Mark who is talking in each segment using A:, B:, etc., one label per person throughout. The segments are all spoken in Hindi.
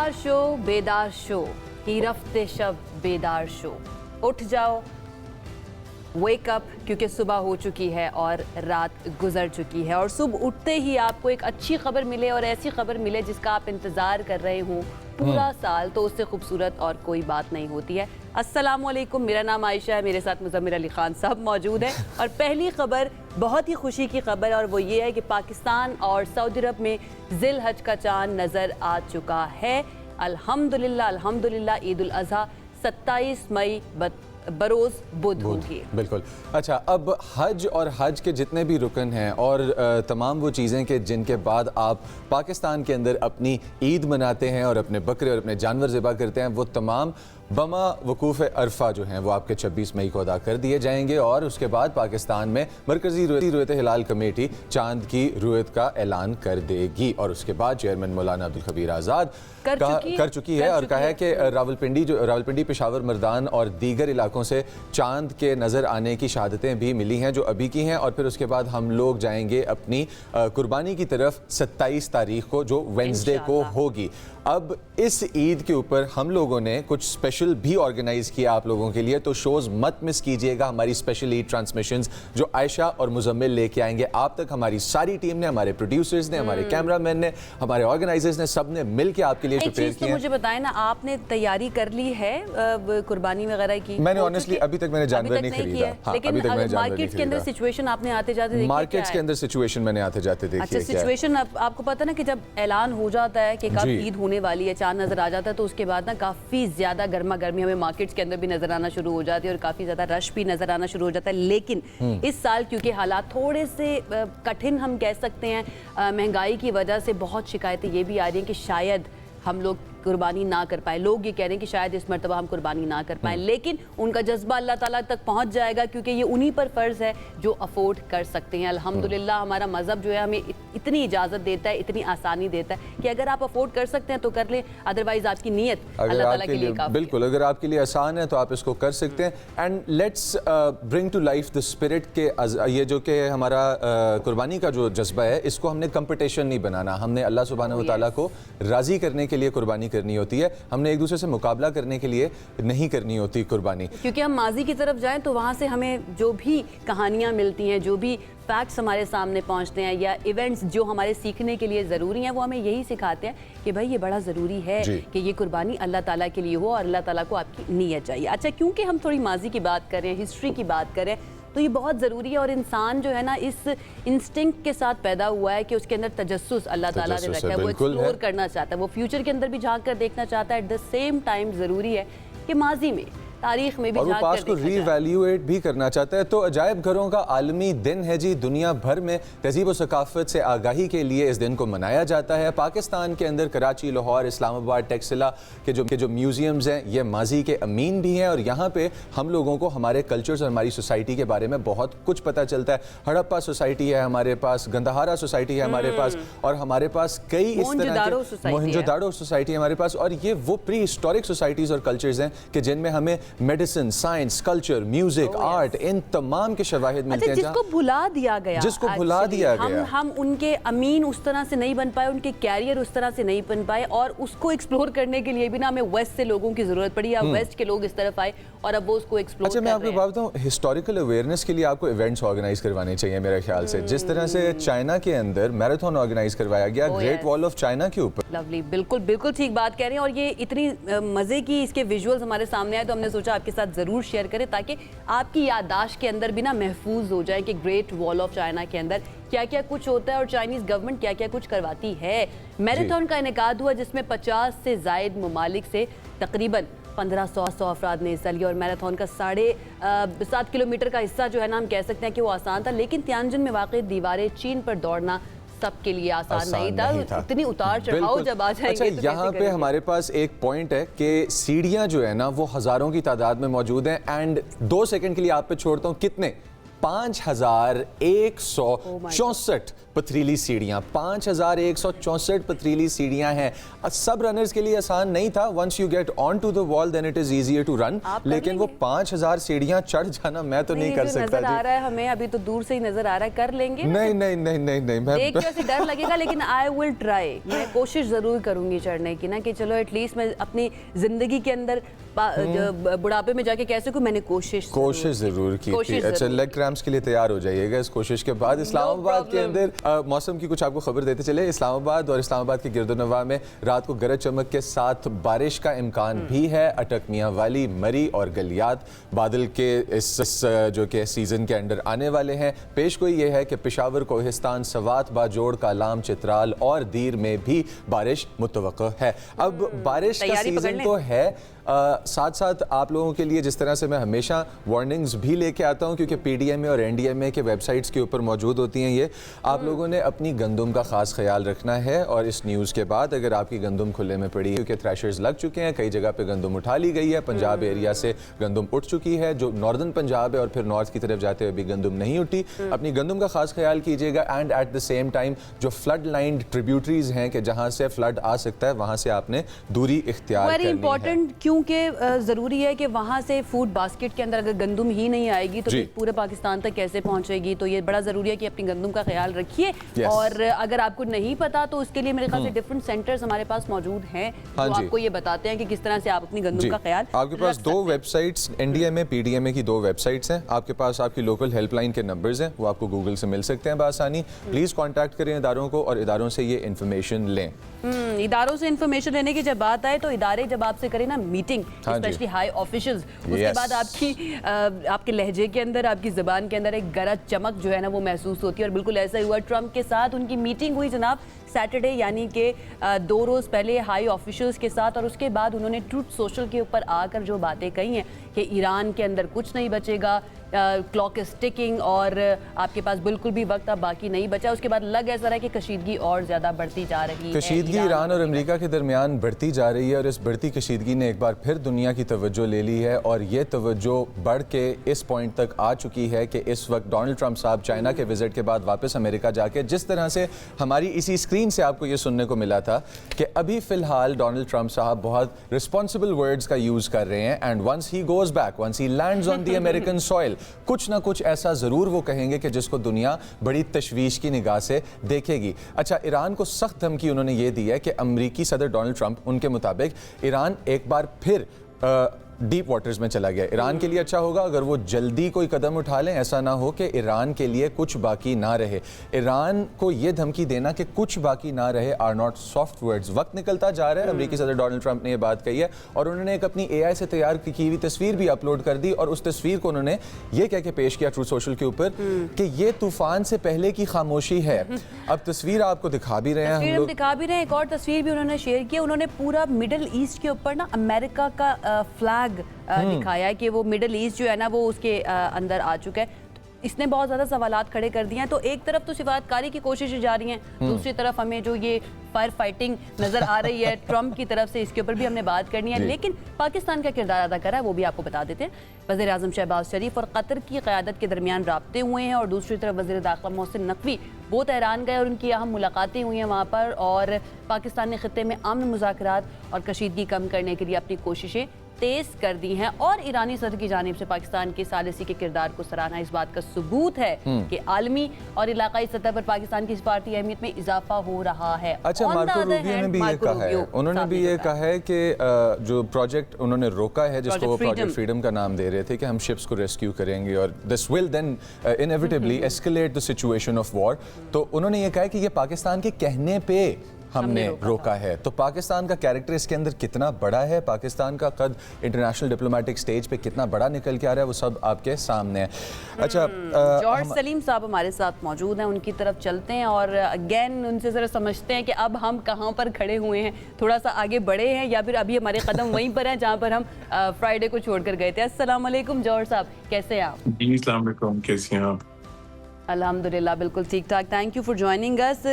A: बेदार शो ही रफ्ते शब बेदार शो। उठ जाओ, वेक अप, क्योंकि सुबह हो चुकी है और रात गुजर चुकी है और सुबह उठते ही आपको एक अच्छी खबर मिले और ऐसी खबर मिले जिसका आप इंतज़ार कर रहे हो पूरा साल, तो उससे खूबसूरत और कोई बात नहीं होती है। अस्सलामुअलैकुम, मेरा नाम आयशा है, मेरे साथ मुज़म्मिल अली खान साहब मौजूद हैं और पहली खबर बहुत ही खुशी की खबर है और वो ये है कि पाकिस्तान और सऊदी अरब में ज़िल हज का चांद नज़र आ चुका है। अल्हम्दुलिल्लाह अल्हम्दुलिल्लाह। ईद उल अज़हा 27 मई बरोज़ बुध होगी।
B: बिल्कुल। अच्छा, अब हज और हज के जितने भी रुकन हैं और तमाम वो चीज़ें कि जिनके बाद आप पाकिस्तान के अंदर अपनी ईद मनाते हैं और अपने बकरे और अपने जानवर ज़िबा करते हैं, वो तमाम बमा वकूफ़ अरफा जो हैं वो आपके 26 मई को अदा कर दिए जाएंगे और उसके बाद पाकिस्तान में मरकज़ी रुयत हिलाल कमेटी चांद की रुयत का ऐलान कर देगी और उसके बाद चेयरमैन मौलाना अब्दुल खबीर आज़ाद कर चुकी है और कहा है कि रावलपिंडी, पेशावर, मर्दान और दीगर इलाकों से चांद के नज़र आने की शहादतें भी मिली हैं जो अभी की हैं और फिर उसके बाद हम लोग जाएंगे अपनी कुर्बानी की तरफ 27 तारीख को जो वेंसडे को होगी। अब इस ईद के ऊपर हम लोगों ने कुछ स्पेशल भी ऑर्गेनाइज किया आप लोगों के लिए, तो शोज़ मत मिस कीजिएगा। हमारी स्पेशल ईद ट्रांसमिशंस जो आयशा और मुजम्मिल लेके आएंगे आप तक, हमारी सारी टीम ने, हमारे प्रोड्यूसर्स ने, हमारे कैमरामैन ने, हमारे ऑर्गेनाइजर्स ने, सब ने मिल के आपके लिए प्रिपेयर किया।
A: तो मुझे बताएं ना, आपने तैयारी कर ली है कुर्बानी वगैरह की?
B: मैंने ऑनेस्टली अभी तक मैंने जानवर नहीं खरीदा।
A: लेकिन मार्केट्स के अंदर सिचुएशन आपने आते जाते देखी?
B: मार्केट्स के अंदर सिचुएशन मैंने आते जाते देखी।
A: अच्छा, सिचुएशन आपको पता ना कि जब ऐलान हो जाता है कि कब ईद होने वाली है, चांद नजर आ जाता है, तो उसके बाद ना काफी ज्यादा गर्मा गर्मी हमें मार्केट्स के अंदर भी नजर आना शुरू हो जाती है और काफी ज्यादा रश भी नजर आना शुरू हो जाता है। लेकिन इस साल क्योंकि हालात थोड़े से कठिन हम कह सकते हैं, महंगाई की वजह से बहुत शिकायतें ये भी आ रही हैं कि शायद हम लोग कुर्बानी ना कर पाए। लोग ये कह रहे हैं कि शायद इस मरतबा हम कुर्बानी ना कर पाए, लेकिन उनका जज्बा अल्लाह ताला तक पहुंच जाएगा क्योंकि ये उन्हीं पर फ़र्ज़ है जो अफोर्ड कर सकते हैं। अल्हम्दुलिल्लाह हमारा मज़हब जो है हमें इतनी इजाज़त देता है, इतनी आसानी देता है कि अगर आप अफोर्ड कर सकते हैं तो कर लें, अदरवाइज़ आपकी नीयत अल्लाह ताला के लिए काफ़ी।
B: बिल्कुल, अगर आपके लिए आसान है तो आप इसको कर सकते हैं। And let's bring to life the spirit के ये जो कि हमारा कुर्बानी का जो जज्बा है, इसको हमने कंपटीशन नहीं बनाना। हमने अल्लाह सुब्हानहू व तआला को राज़ी करने के लिए कुर्बानी करनी होती है। हमने एक दूसरे से मुकाबला करने के लिए नहीं करनी होती कुर्बानी,
A: क्योंकि हम माजी की तरफ जाएं तो वहाँ से हमें जो भी कहानियाँ मिलती हैं, जो भी फैक्ट्स हमारे सामने पहुँचते हैं या इवेंट्स जो हमारे सीखने के लिए ज़रूरी हैं, वो हमें यही सिखाते हैं कि भाई ये बड़ा ज़रूरी है कि ये कुर्बानी अल्लाह ताला के लिए हो और अल्लाह ताला को आपकी नीयत चाहिए। अच्छा, क्योंकि हम थोड़ी माजी की बात करें, हिस्ट्री की बात करें, तो ये बहुत ज़रूरी है और इंसान जो है ना इस इंस्टिंक्ट के साथ पैदा हुआ है कि उसके अंदर तजस्सुस अल्लाह ताला ने रखा है, वो एक्सप्लोर करना चाहता है, वो फ्यूचर के अंदर भी झांक कर देखना चाहता है। एट द सेम टाइम ज़रूरी है कि माजी में, तारीख में भी
B: और वो पास को रीवैल्यूएट भी करना चाहता है। तो अजायब घरों का आलमी दिन है जी। दुनिया भर में तहजीब और सकाफत से आगाही के लिए इस दिन को मनाया जाता है। पाकिस्तान के अंदर कराची, लाहौर, इस्लामाबाद, टेक्सला के जो म्यूजियम्स हैं, ये माजी के अमीन भी हैं और यहाँ पे हम लोगों को हमारे कल्चर्स और हमारी सोसाइटी के बारे में बहुत कुछ पता चलता है। हड़प्पा सोसाइटी है हमारे पास, गंदहारा सोसाइटी है हमारे पास और हमारे पास कई इस तरह के मोहनजोदाड़ो सोसाइटी है हमारे पास, और ये वो प्री हिस्टोरिक सोसाइटीज़ और कल्चर्स हैं कि जिनमें हमें medicine, science, culture, music, art, इन तमाम के शवाहिद मिलते हैं।
A: जिसको भुला दिया गया, हम उनके अमीन उस तरह से नहीं बन पाए, उनके कैरियर उस तरह से नहीं बन पाए और उसको एक्सप्लोर करने के लिए भी ना हमें वेस्ट से लोगों की जरूरत पड़ी या वेस्ट के लोग इस तरफ आए और अब वो उसको एक्सप्लोर कर रहे हैं।
B: मैं आपको बात बताऊं, हिस्टोरिकल अवेयरनेस के लिए आपको इवेंट्स ऑर्गेनाइज करवाने चाहिए मेरे ख्याल से। जिस तरह से चाइना के अंदर मैराथन ऑर्गेनाइज करवाया गया ग्रेट वॉल ऑफ चाइना के ऊपर।
A: लवली, बिल्कुल बिल्कुल ठीक बात कह रहे हैं और ये इतनी मजे की इसके विजुअल्स हमारे सामने आए तो हमने सोचा आपके साथ ज़रूर शेयर करें ताकि आपकी याददाश्त के अंदर भी ना महफूज हो जाए कि ग्रेट वॉल ऑफ चाइना के अंदर क्या क्या कुछ होता है और चाइनीज़ गवर्नमेंट क्या क्या कुछ करवाती है। मैराथन का इनेकाद हुआ जिसमें 50 से ज़ायद ममालिक से तकरीबन 1500 अफराद ने हिस्सा लिया और मैराथन का 7.5 किलोमीटर का हिस्सा जो है ना हम कह सकते हैं कि वो आसान था, लेकिन तियानजिन में वाक़ई दीवारें चीन पर दौड़ना सबके लिए आसान नहीं था। इतनी उतार चढ़ाव जब आ जाएंगे।
B: अच्छा, तो यहाँ पे हमारे पास एक पॉइंट है कि सीढ़ियाँ जो है ना वो हज़ारों की तादाद में मौजूद हैं एंड 2 सेकंड के लिए आप पे छोड़ता हूँ, कितने 5164 पथरीली सीढ़ियां, 5164 पथरीली सीढ़ियां हैं। सब रनर्स के लिए आसान नहीं था। Once you get on to the wall then it is easier to run, लेकिन वो 5000 सीढ़ियां चढ़ जाना मैं तो नहीं कर सकता।
A: नजर आ रहा है हमें, अभी तो दूर से ही नजर आ रहा है, कर लेंगे?
B: नहीं नहीं नहीं नहीं नहीं, मैं
A: देख के ऐसे डर लगेगा, लेकिन आई विल ट्राई। मैं कोशिश जरूर करूंगी चढ़ने की ना, कि चलो एटलीस्ट मैं अपनी जिंदगी के अंदर बुढ़ापे में जाके कैसे को मैंने कोशिश
B: जरूर की थी। अच्छा, लेग क्रैम्प्स के लिए तैयार हो जाइएगा इस कोशिश के बाद। इस्लामाबाद के अंदर मौसम की कुछ आपको खबर देते चले। इस्लामाबाद और इस्लामाबाद के गिरदोनवा में रात को गरज चमक के साथ बारिश का इम्कान भी है। अटक मियां वाली, मरी और गलियात बादल के इस जो कि सीजन के अंडर आने वाले हैं। पेश गोई ये है कि पेशावर, कोहिस्तान, सवात, बाजोड़, कालाम, चित्राल और दीर में भी बारिश मुतवक्को है। अब बारिश का सीजन तो है, साथ साथ आप लोगों के लिए जिस तरह से मैं हमेशा वार्निंग्स भी लेके आता हूं, क्योंकि पीडीएमए और एनडीएमए के वेबसाइट्स के ऊपर मौजूद होती हैं ये, आप लोगों ने अपनी गंदुम का खास ख्याल रखना है। और इस न्यूज़ के बाद अगर आपकी गंदुम खुले में पड़ी है, क्योंकि थ्रेशर्स लग चुके हैं, कई जगह पे गंदुम उठा ली गई है, पंजाब एरिया से गंदुम उठ चुकी है, जो नॉर्दर्न पंजाब है और फिर नॉर्थ की तरफ जाते हुए भी गंदुम नहीं उठी। अपनी गंदुम का खास ख्याल कीजिएगा। And eight the same time जो फ्लड लाइन ट्रिब्यूटरीज हैं कि जहाँ से फ्लड आ सकता है, वहाँ से आपने दूरी इख्तियार करनी है।
A: वेरी इंपॉर्टेंट, क्योंकि जरूरी है कि वहां से फूड बास्केट के अंदर अगर गंदुम ही नहीं आएगी तो पूरे पाकिस्तान तक कैसे पहुंचेगी। तो ये बड़ा जरूरी है कि अपनी गंदुम का ख्याल रखिए। और अगर आपको नहीं पता तो उसके लिए मेरे ख्याल से डिफरेंट सेंटर्स हमारे पास मौजूद हैं जो आपको ये बताते हैं कि किस तरह से आप अपनी गंदुम का ख्याल।
B: आपके पास दो वेबसाइट्स, एनडीएमए पीडीएमए की दो वेबसाइट्स हैं। आपके पास आपकी लोकल हेल्पलाइन के नंबर्स हैं, वो आपको गूगल से मिल सकते हैं बआसानी। प्लीज कॉन्टैक्ट करें इदारों को और इदारों से ये इन्फॉर्मेशन लें।
A: इदारों से इन्फॉर्मेशन लेने की जब बात आए तो इदारे जब आपसे करें ना मीटिंग, स्पेशली हाई ऑफिशियल्स, उसके बाद आपके लहजे के अंदर, आपकी ज़बान के अंदर एक गरज चमक जो है ना वो महसूस होती है। और बिल्कुल ऐसा ही हुआ, ट्रंप के साथ उनकी मीटिंग हुई जनाब सैटरडे, यानी कि 2 रोज़ पहले हाई ऑफिशियल्स के साथ। और उसके बाद उन्होंने ट्रूथ सोशल के ऊपर आकर जो बातें कही हैं कि ईरान के अंदर कुछ नहीं बचेगा, क्लॉक इज टिकिंग और आपके पास बिल्कुल भी वक्त अब बाकी नहीं बचा। उसके बाद लग ऐसा रहा है कि कशीदगी और ज़्यादा बढ़ती जा रही है।
B: कशीदगी ईरान और अमेरिका के दरमियान बढ़ती जा रही है और इस बढ़ती कशीदगी ने एक बार फिर दुनिया की तवज्जो ले ली है। और ये तवज्जो बढ़ के इस पॉइंट तक आ चुकी है कि इस वक्त डोनाल्ड ट्रंप साहब चाइना के विजिट के बाद वापस अमेरिका जाके जिस तरह से हमारी इसी स्क्रीन से आपको ये सुनने को मिला था कि अभी फ़िलहाल डोनाल्ड ट्रंप साहब बहुत रिस्पॉन्सिबल वर्ड्स का यूज़ कर रहे हैं। And once he goes back, once he lands on the American soil, कुछ ना कुछ ऐसा ज़रूर वो कहेंगे कि जिसको दुनिया बड़ी तशवीश की निगाह से देखेगी। अच्छा, ईरान को सख्त धमकी उन्होंने ये दी है कि अमरीकी सदर डोनाल्ड ट्रंप, उनके मुताबिक ईरान एक बार फिर डीप वाटर्स में चला गया। ईरान के लिए अच्छा होगा अगर वो जल्दी कोई कदम उठा लें, ऐसा ना हो कि ईरान के लिए कुछ बाकी ना रहे। ईरान को ये धमकी देना कि कुछ बाकी ना रहे आर नॉट सॉफ्ट वर्ड्स। वक्त निकलता जा रहा है, अमेरिकी सदर डोनाल्ड ट्रंप ने ये बात कही है और उन्होंने एक अपनी एआई से तैयार की हुई तस्वीर भी अपलोड कर दी और उस तस्वीर को उन्होंने ये कह के पेश किया ट्रूथ सोशल के ऊपर कि ये तूफान से पहले की खामोशी है। अब तस्वीर आपको दिखा भी रहे हैं, हम
A: दिखा भी रहे हैं। एक और तस्वीर भी उन्होंने शेयर की, उन्होंने पूरा मिडिल ईस्ट के ऊपर ना अमेरिका का फ्लैग दिखाया है कि वो मिडिल ईस्ट जो है ना वो उसके अंदर आ चुका है। इसने बहुत ज़्यादा सवालात खड़े कर दिए हैं। तो एक तरफ तो सिफारतकारी की कोशिशें जारी हैं, दूसरी तरफ हमें जो ये फायर फाइटिंग नज़र आ रही है ट्रंप की तरफ से, इसके ऊपर भी हमने बात करनी है। लेकिन पाकिस्तान का किरदार अदा कर रहा है वो भी आपको बता देते हैं। वज़ीर आज़म शहबाज शरीफ और कतर की क़यादत के दरमियान राब्ते हुए हैं और दूसरी तरफ वज़ीर दाखिला मोहसिन नकवी वो तेहरान गए और उनकी अहम मुलाकातें हुई हैं वहाँ पर। और पाकिस्तान ने ख़ित्ते में अमन मुज़ाकरात और कशीदगी कम करने के लिए अपनी कोशिशें तेज कर दी हैं। और ईरानी सदर की जानिब से पाकिस्तान के सालिसी के किरदार को सराहना इस बात का सबूत है कि आलमी और इलाकाई सतह पर पाकिस्तान की सफारती अहमियत में इजाफा हो रहा है।
B: अच्छा, मार्को रूबियो ने भी ये कहा है, उन्होंने भी ये कहा है कि जो प्रोजेक्ट उन्होंने रोका है, जिसको वो प्रोजेक्ट फ्रीडम का नाम दे रहे थे कि हम शिप्स को रेस्क्यू करेंगे और this will then inevitably escalate the situation of war. तो उन्होंने ये कहा कि ये पाकिस्तान के कहने पे हमने रोका है। तो पाकिस्तान का कैरेक्टर इसके अंदर कितना बड़ा है, पाकिस्तान का कद इंटरनेशनल डिप्लोमेटिक स्टेज पे कितना बड़ा निकल के आ रहा है, वो सब आपके सामने है। अच्छा,
A: जॉर्ज सलीम साहब हमारे साथ मौजूद हैं, उनकी तरफ चलते हैं और अगेन उनसे ज़रा समझते हैं कि अब हम कहाँ पर खड़े हुए हैं, थोड़ा सा आगे बढ़े हैं या फिर अभी हमारे कदम वहीं पर हैं जहाँ पर हम फ्राइडे को छोड़कर गए थे। अस्सलाम वालेकुम जॉर्ज साहब, कैसे हैं आप?
C: जी अस्सलाम वालेकुम, कैसे हैं आप?
A: अल्हम्दुलिल्लाह बिल्कुल ठीक ठाक। Thank you for joining us.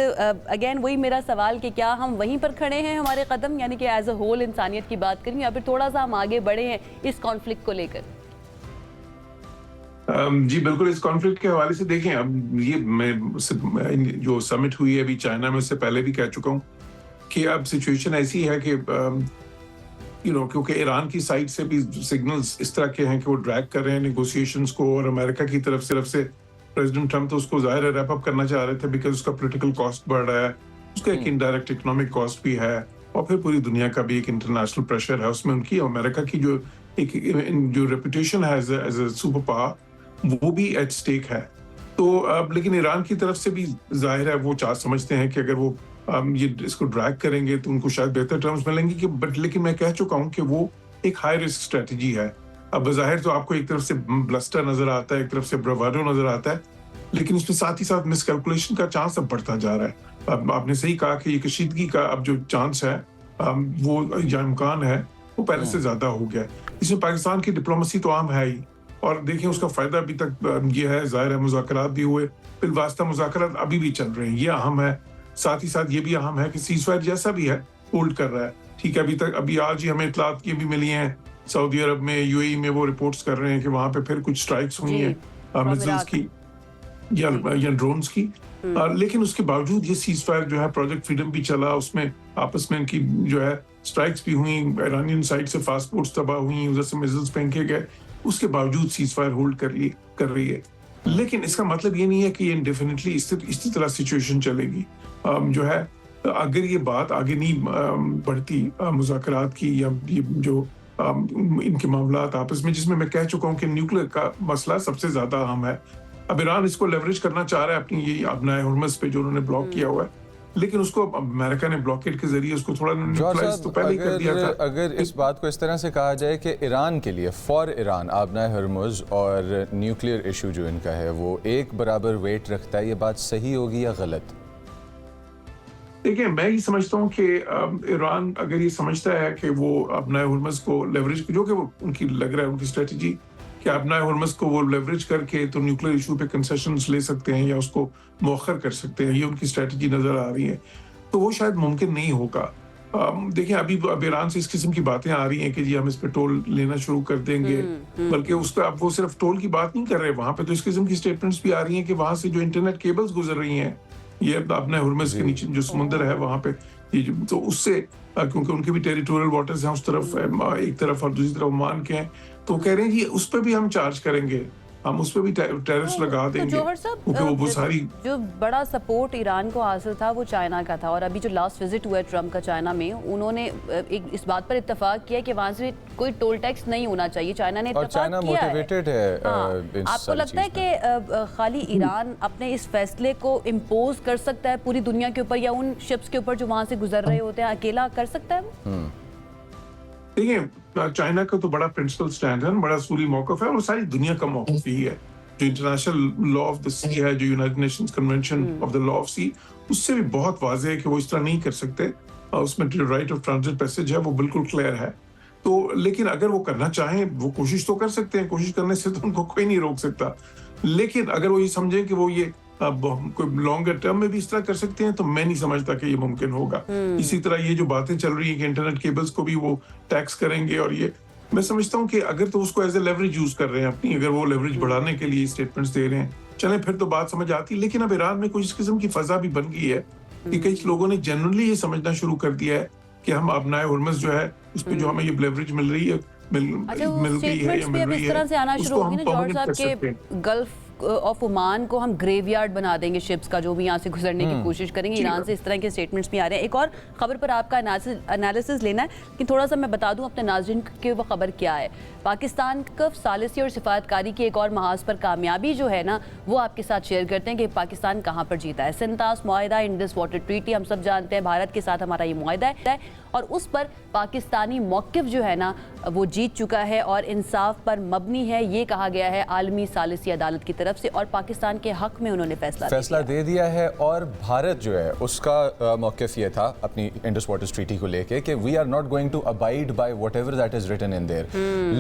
A: Again वही मेरा सवाल कि क्या हम वहीं पर खड़े हैं हमारे कदम, यानी कि एज अ होल इंसानियत की बात करें, या फिर थोड़ा सा हम आगे बढ़े हैं इस कॉन्फ्लिक्ट को लेकर?
C: जी बिल्कुल, इस कॉन्फ्लिक्ट के हवाले से देखें, अब ये मैं जो समिट हुई है अभी चाइना में, उससे पहले भी कह चुका हूँ कि अब सिचुएशन ऐसी है कि क्योंकि ईरान की साइड से भी सिग्नल्स इस तरह के हैं कि वो ड्रैग कर रहे हैं नेगोशिएशंस को, और अमेरिका की तरफ से प्रेसिडेंट ट्रम्प तो उसको जाहिर है रैप अप करना चाह रहे थे, बिकॉज उसका पॉलिटिकल कॉस्ट बढ़ रहा है, उसका एक इनडायरेक्ट इकोनॉमिक कॉस्ट भी है, और फिर पूरी दुनिया का भी एक इंटरनेशनल प्रेशर है उसमें। उनकी अमेरिका की जो रेपुटेशन है एज अ सुपर पावर, वो भी एट स्टेक है। तो अब लेकिन ईरान की तरफ से भी जाहिर है वो समझते हैं कि अगर वो ये इसको ड्रैग करेंगे तो उनको शायद बेहतर टर्म्स मिलेंगे कि लेकिन मैं कह चुका हूं कि वो एक हाई रिस्क स्ट्रेटजी है। अब बज़ाहिर तो आपको एक तरफ से ब्लस्टर नजर आता है, एक तरफ से ब्रावाडो नजर आता है, लेकिन उसमें साथ ही साथ मिसकैलकुलेशन का चांस अब बढ़ता जा रहा है। अब आपने सही कहा कि ये कशीदगी का अब जो चांस है वो या इम्कान है वो पहले से ज्यादा हो गया है। इसमें पाकिस्तान की डिप्लोमेसी तो आम है ही, और देखिए उसका फायदा अभी तक ये है, जाहिर है मुज़ाकरात भी हुए, बिलवास्ता मुज़ाकरात अभी भी चल रहे हैं, ये अहम है। साथ ही साथ ये भी अहम है कि सीज़फायर जैसा भी है होल्ड कर रहा है। ठीक है, अभी आज ही हमें इतलात ये भी मिली हैं, सऊदी अरब में, यूएई में वो रिपोर्ट्स कर रहे हैं कि वहां पे फिर कुछ स्ट्राइक्स हुई हैं मिसाइल्स की या ड्रोन्स की। लेकिन उसके बावजूद ये सीज़फायर जो है, प्रोजेक्ट फ्रीडम भी चला, उसमें आपस में इनकी जो है स्ट्राइक्स भी हुई, ईरानियन साइड से फास्ट पोर्ट्स तबाह हुई, उधर से मिसाइल्स फेंके गए, उसके बावजूद सीज़फायर होल्ड कर रही है। लेकिन इसका मतलब ये नहीं है कि ये इंडेफिनिटली इसी तरह सिचुएशन चलेगी। जो है अगर ये बात आगे नहीं बढ़ती मुज़ाकरात की, या ये जो इनके मामलात आपस में, जिसमें मैं कह चुका हूँ कि न्यूक्लियर का मसला सबसे ज्यादा अहम है। अब ईरान इसको लेवरेज करना चाह रहा है अपनी ये अपनाए हुर्मस पे जो उन्होंने ब्लॉक किया हुआ है, लेकिन उसको अमेरिका ने ब्लॉकेट के जरिए उसको थोड़ा न्यूट्रलाइज तो पहले ही कर दिया था।
B: अगर इस बात को इस तरह से कहा जाए कि ईरान के लिए, फॉर ईरान, आबनाए हुर्मुज़ और न्यूक्लियर इशू जो इनका है वो एक बराबर वेट रखता है, ये बात सही होगी या गलत?
C: देखिए, मैं ये समझता हूँ कि ईरान अगर ये समझता है कि वो अपना हुर्मस को लेवरेज, जो कि वो उनकी लग रहा है उनकी स्ट्रेटजी कि अपना हुर्मस को वो लेवरेज करके तो न्यूक्लियर इशू पे कंसेशंस ले सकते हैं या उसको मौखर कर सकते हैं, ये उनकी स्ट्रेटजी नजर आ रही है, तो वो शायद मुमकिन नहीं होगा। देखिए, अब ईरान से इस किस्म की बातें आ रही हैं कि जी हम इस पे टोल लेना शुरू कर देंगे, बल्कि उसका अब वो सिर्फ टोल की बात नहीं कर रहे, वहां पे तो इस किस्म की स्टेटमेंट्स भी आ रही हैं कि वहां से जो इंटरनेट केबल्स गुजर रही हैं, ये अपने हुर्मुज़ के नीचे जो समुंदर है वहां पे, ये तो उससे क्योंकि उनके भी टेरिटोरियल वाटर्स हैं उस तरफ, एक तरफ, और दूसरी तरफ ओमान के हैं, तो कह रहे हैं कि उस पर भी हम चार्ज करेंगे, हम उस पर भी टैरिफ्स लगा देंगे, क्योंकि वो सारी
A: जो बड़ा सपोर्ट ईरान को हासिल था वो चाइना का था। और अभी जो लास्ट विजिट हुआ है ट्रम्प का चाइना में, उन्होंने एक इस बात पर इत्तेफाक किया कि वहां से कोई टोल टैक्स नहीं होना चाहिए। चाइना ने इत्तेफाक किया
B: मोटिवेटेड है।
A: आपको लगता है कि खाली ईरान अपने इस फैसले को इम्पोज कर सकता है पूरी दुनिया के ऊपर, या उन शिप्स के ऊपर जो वहां से गुजर रहे होते हैं, अकेला कर सकता है वो?
C: देखिए, चाइना का तो बड़ा प्रिंसिपल स्टैंड है, बड़ा सूली मौकफ है, और सारी दुनिया का मौकफ ही है। जो international law of the sea है, जो United Nations convention of the law of sea, उससे भी बहुत वाज़ेह है कि वो इस तरह नहीं कर सकते। उसमें राइट ऑफ ट्रांजिट पैसेज है, वो बिल्कुल क्लियर है। तो लेकिन अगर वो करना चाहें, वो कोशिश तो कर सकते हैं, कोशिश करने से तो उनको कोई नहीं रोक सकता। लेकिन अगर वो ये समझें कि वो ये कोई लॉन्गर टर्म में भी इस तरह कर सकते हैं, तो मैं नहीं समझता कि ये मुमकिन होगा। इसी तरह ये जो बातें चल रही हैं कि इंटरनेट केबल्स को भी वो टैक्स करेंगे, और ये मैं समझता हूँ कि अगर तो उसको एज ए लेवरेज यूज कर रहे हैं अपनी, अगर वो लेवरेज बढ़ाने के लिए स्टेटमेंट्स दे रहे हैं, चले फिर तो बात समझ आती है। लेकिन अब ईरान में कुछ इस किस्म की फजा भी बन गई है कि कई लोगों ने जनरली ये समझना शुरू कर दिया है कि हम अपना हुर्मुज़ जो है उस पर जो हमें ये लेवरेज मिल रही है, मिल गई है या मिल रही है, उसको हम परमानेंट कर सकते हैं।
A: गल्फ ऑफ ओमान को हम ग्रेवयार्ड बना देंगे शिप्स का, जो भी यहाँ से गुजरने की कोशिश करेंगे। ईरान से इस तरह के स्टेटमेंट्स भी आ रहे हैं। एक और खबर पर आपका एनालिसिस लेना है, कि थोड़ा सा मैं बता दूं अपने नाज़रीन कि वो खबर क्या है। पाकिस्तान का सालिसी और सिफारतकारी की एक और महाज पर कामयाबी जो है ना, वो आपके साथ शेयर करते हैं कि पाकिस्तान कहाँ पर जीता है। सिंतास मुआहिदा, इंडस वाटर ट्रीटी, हम सब जानते हैं भारत के साथ हमारा ये मुआहिदा है, और उस पर पाकिस्तानी मौक़िफ़ जो है ना वो जीत चुका है और इंसाफ पर मबनी है, ये कहा गया है आलमी सालिसी अदालत की तरफ से, और पाकिस्तान के हक में उन्होंने फैसला दे दिया है।
B: और भारत जो है उसका मौक़िफ़ ये था अपनी इंडस वाटर ट्रीटी को लेके कि we are not going to abide by whatever that is written in there.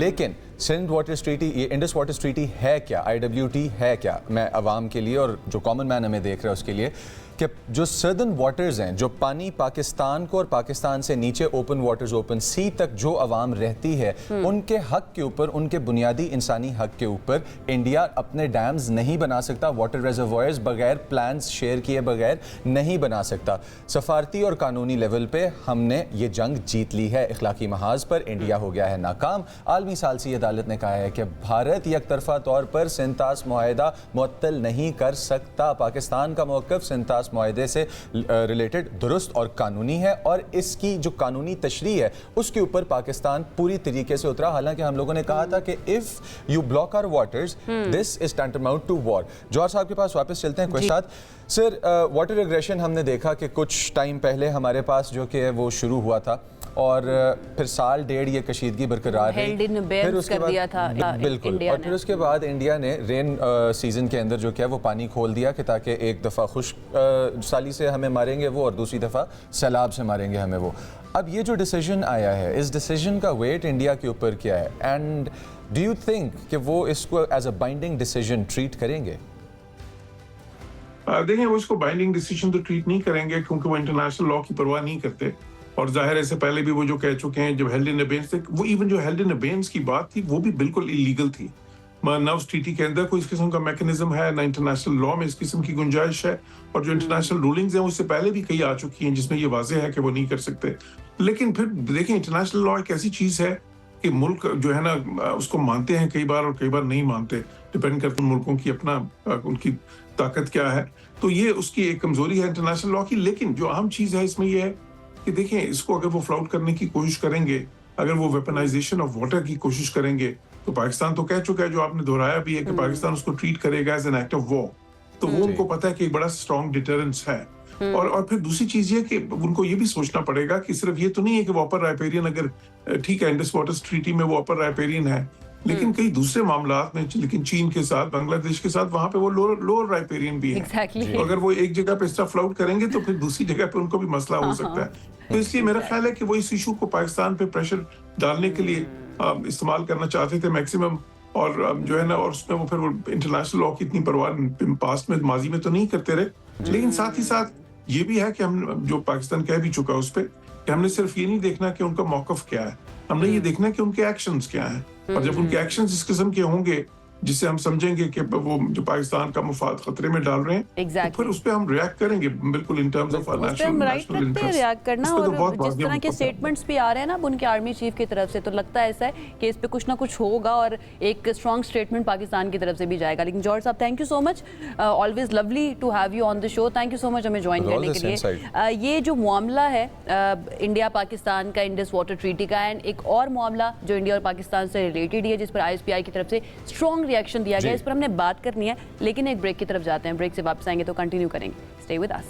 B: लेकिन सिंध वाटर ट्रीटी, ये इंडस वाटर ट्रीटी है क्या, IWT है क्या, मैं अवाम के लिए और जो कॉमन मैन हमें देख रहा है उसके लिए, कि जो सर्दर्न वाटर्स हैं, जो पानी पाकिस्तान को और पाकिस्तान से नीचे ओपन वाटर्स, ओपन सी तक जो आवाम रहती है, उनके हक के ऊपर, उनके बुनियादी इंसानी हक के ऊपर इंडिया अपने डैम्स नहीं बना सकता, वाटर रिजर्वॉयर्स बगैर प्लान्स शेयर किए बगैर नहीं बना सकता। सफारती और कानूनी लेवल पे हमने ये जंग जीत ली है। इखलाकी महाज पर इंडिया हो गया है नाकाम। आलमी सालसी अदालत ने कहा है कि भारत यकतरफा तौर पर सिंतास मुआहदा मुअत्तल नहीं कर सकता। पाकिस्तान का मौक़िफ़ सिंतास मुआहदे से रिलेटेड दुरुस्त और कानूनी है और इसकी जो कानूनी तशरीह है उसके ऊपर पाकिस्तान पूरी तरीके से उतरा। हालांकि हम लोगों ने कहा था कि if you block our waters this is tantamount to war. Jauhar साहब के पास वापस चलते हैं। साथ सर, वाटर एग्रेशन हमने देखा कि कुछ टाइम पहले हमारे पास जो कि है वो शुरू हुआ था और फिर साल डेढ़ ये कशीदगी बरकरार रही, फिर उसके बाद दिया था बिल्कुल, और फिर उसके बाद इंडिया ने रेन सीजन के अंदर जो क्या है वो पानी खोल दिया कि ताकि एक दफ़ा खुश्क साली से हमें मारेंगे वो और दूसरी दफ़ा सैलाब से मारेंगे हमें वो। अब ये जो डिसीजन आया है, इस डिसीजन का वेट इंडिया के ऊपर क्या है एंड डू यू थिंक कि वो इसको as a binding decision treat करेंगे?
C: देखें, वो इसको बाइंडिंग डिसीजन तो ट्रीट नहीं करेंगे क्योंकि वो इंटरनेशनल लॉ की परवाह नहीं करते और जाहिर है इससे पहले भी वो जो कह चुके हैं जब हेल्ड इन अबेंस थे, वो इवन जो हेल्ड इन अबेंस की बात थी वो भी बिल्कुल इलीगल थी। ना उस ट्रीटी के अंदर कोई इस किस्म का मैकेनिज्म है, ना इंटरनेशनल लॉ में इस किस्म की गुंजाइश है और जो इंटरनेशनल रूलिंग्स हैं उससे पहले भी कई आ चुकी हैं जिसमें ये वाज़ेह है कि वो नहीं कर सकते। लेकिन फिर देखें, इंटरनेशनल लॉ एक ऐसी चीज़ है कि मुल्क जो है ना उसको मानते हैं कई बार और कई बार नहीं मानते, डिपेंड करते हैं मुल्कों की अपना उनकी ताकत क्या है। तो ये उसकी एक कमजोरी है इंटरनेशनल लॉ की। लेकिन जो अहम चीज़ है इसमें यह है कि देखें, इसको अगर वो फ्लाउट करने की कोशिश करेंगे, अगर वो वेपनाइजेशन ऑफ वाटर की कोशिश करेंगे, तो पाकिस्तान तो कह चुका है, जो आपने दोहराया भी है कि पाकिस्तान उसको ट्रीट करेगा as an act of war. तो वो उनको पता है कि एक बड़ा स्ट्रॉन्ग डिटरेंस है। और फिर दूसरी चीज ये कि उनको ये भी सोचना पड़ेगा कि सिर्फ ये तो नहीं है कि वो अपर राइपेरियन, अगर ठीक है इंडस वाटर्स ट्रीटी में वो अपर राइपेरियन है, लेकिन कई दूसरे मामलात में, लेकिन चीन के साथ, बांग्लादेश के साथ, वहां पे वो लोअर राइपेरियन भी है। तो अगर वो एक जगह पे स्टफ आउट करेंगे तो फिर दूसरी जगह पे उनको भी मसला हो सकता है। तो इसलिए मेरा ख्याल है कि वो इस इशू को पाकिस्तान पे प्रेशर डालने के लिए इस्तेमाल करना चाहते थे मैक्सिमम, और जो है ना, और उसमें वो फिर वो इंटरनेशनल लॉ की इतनी परवाह पास्ट में, माजी में तो नहीं करते रहे। लेकिन साथ ही साथ ये भी है कि हम, जो पाकिस्तान कह भी चुका उस पर, कि हमने सिर्फ ये नहीं देखना कि उनका मौकफ क्या है, हमने ये देखना कि उनके एक्शंस क्या हैं। और जब उनके एक्शंस इस किस्म के होंगे जिससे हम समझेंगे कि वो जो पाकिस्तान का मुफाद खतरे में डाल रहे हैं, तो फिर उस पे हम रिएक्ट करेंगे बिल्कुल in terms of national interest
A: react करना। और जिस तरह के स्टेटमेंट्स भी आ रहे हैं ना उनके आर्मी चीफ की तरफ से, तो लगता है ऐसा है कि इस पे कुछ ना कुछ होगा और एक स्ट्रॉन्ग स्टेटमेंट पाकिस्तान की तरफ से भी जाएगा। लेकिन जॉर्ज साहब, thank you so much, always lovely to have you on the show. Thank you so much हमें ज्वाइन करने के लिए। ये जो मामला है इंडिया पाकिस्तान का, इंडस वाटर ट्रीटी का, एंड एक और मामला जो इंडिया और पाकिस्तान से रिलेटेड है जिस पर ISPI की तरफ से स्ट्रॉन्ग रिएक्शन दिया गया, इस पर हमने बात करनी है। लेकिन एक ब्रेक की तरफ जाते हैं, ब्रेक से वापस आएंगे तो कंटिन्यू करेंगे। Stay with us.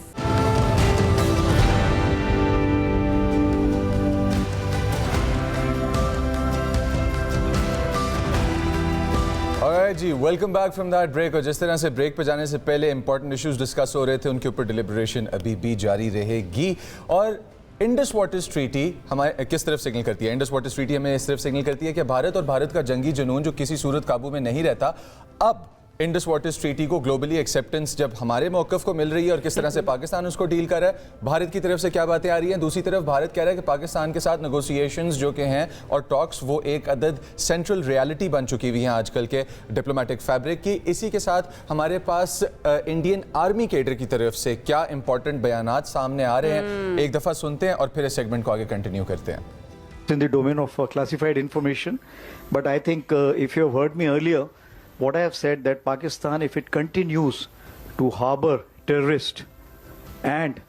B: ऑलराइट जी, welcome back from that break. और जिस तरह से ब्रेक पे जाने से पहले इंपॉर्टेंट इश्यूज डिस्कस हो रहे थे, उनके ऊपर डिलिब्रेशन अभी भी जारी रहेगी। और इंडस वाटर्स ट्रीटी हमारे किस तरफ सिग्नल करती है? इंडस वाटर्स ट्रीटी हमें इस तरफ सिग्नल करती है कि भारत और भारत का जंगी जुनून जो किसी सूरत काबू में नहीं रहता, अब इंडस वाटर्स ट्रीटी को ग्लोबली एक्सेप्टेंस जब हमारे मौक़िफ़ को मिल रही है और किस तरह से पाकिस्तान उसको डील कर रहा है, भारत की तरफ से क्या बातें आ रही हैं। दूसरी तरफ भारत कह रहा है कि पाकिस्तान के साथ नेगोशिएशंस जो के हैं और टॉक्स, वो एक अदद सेंट्रल रियलिटी बन चुकी हुई हैं आजकल के डिप्लोमेटिक फैब्रिक की। इसी के साथ हमारे पास इंडियन आर्मी कैडर की तरफ से क्या इंपॉर्टेंट बयानात सामने आ रहे हैं, एक दफ़ा सुनते हैं और फिर इस सेगमेंट को आगे कंटिन्यू करते हैं।
D: In the domain of classified information, but I think if you have heard me earlier, what I have said, that Pakistan, if it continues to harbor terrorists and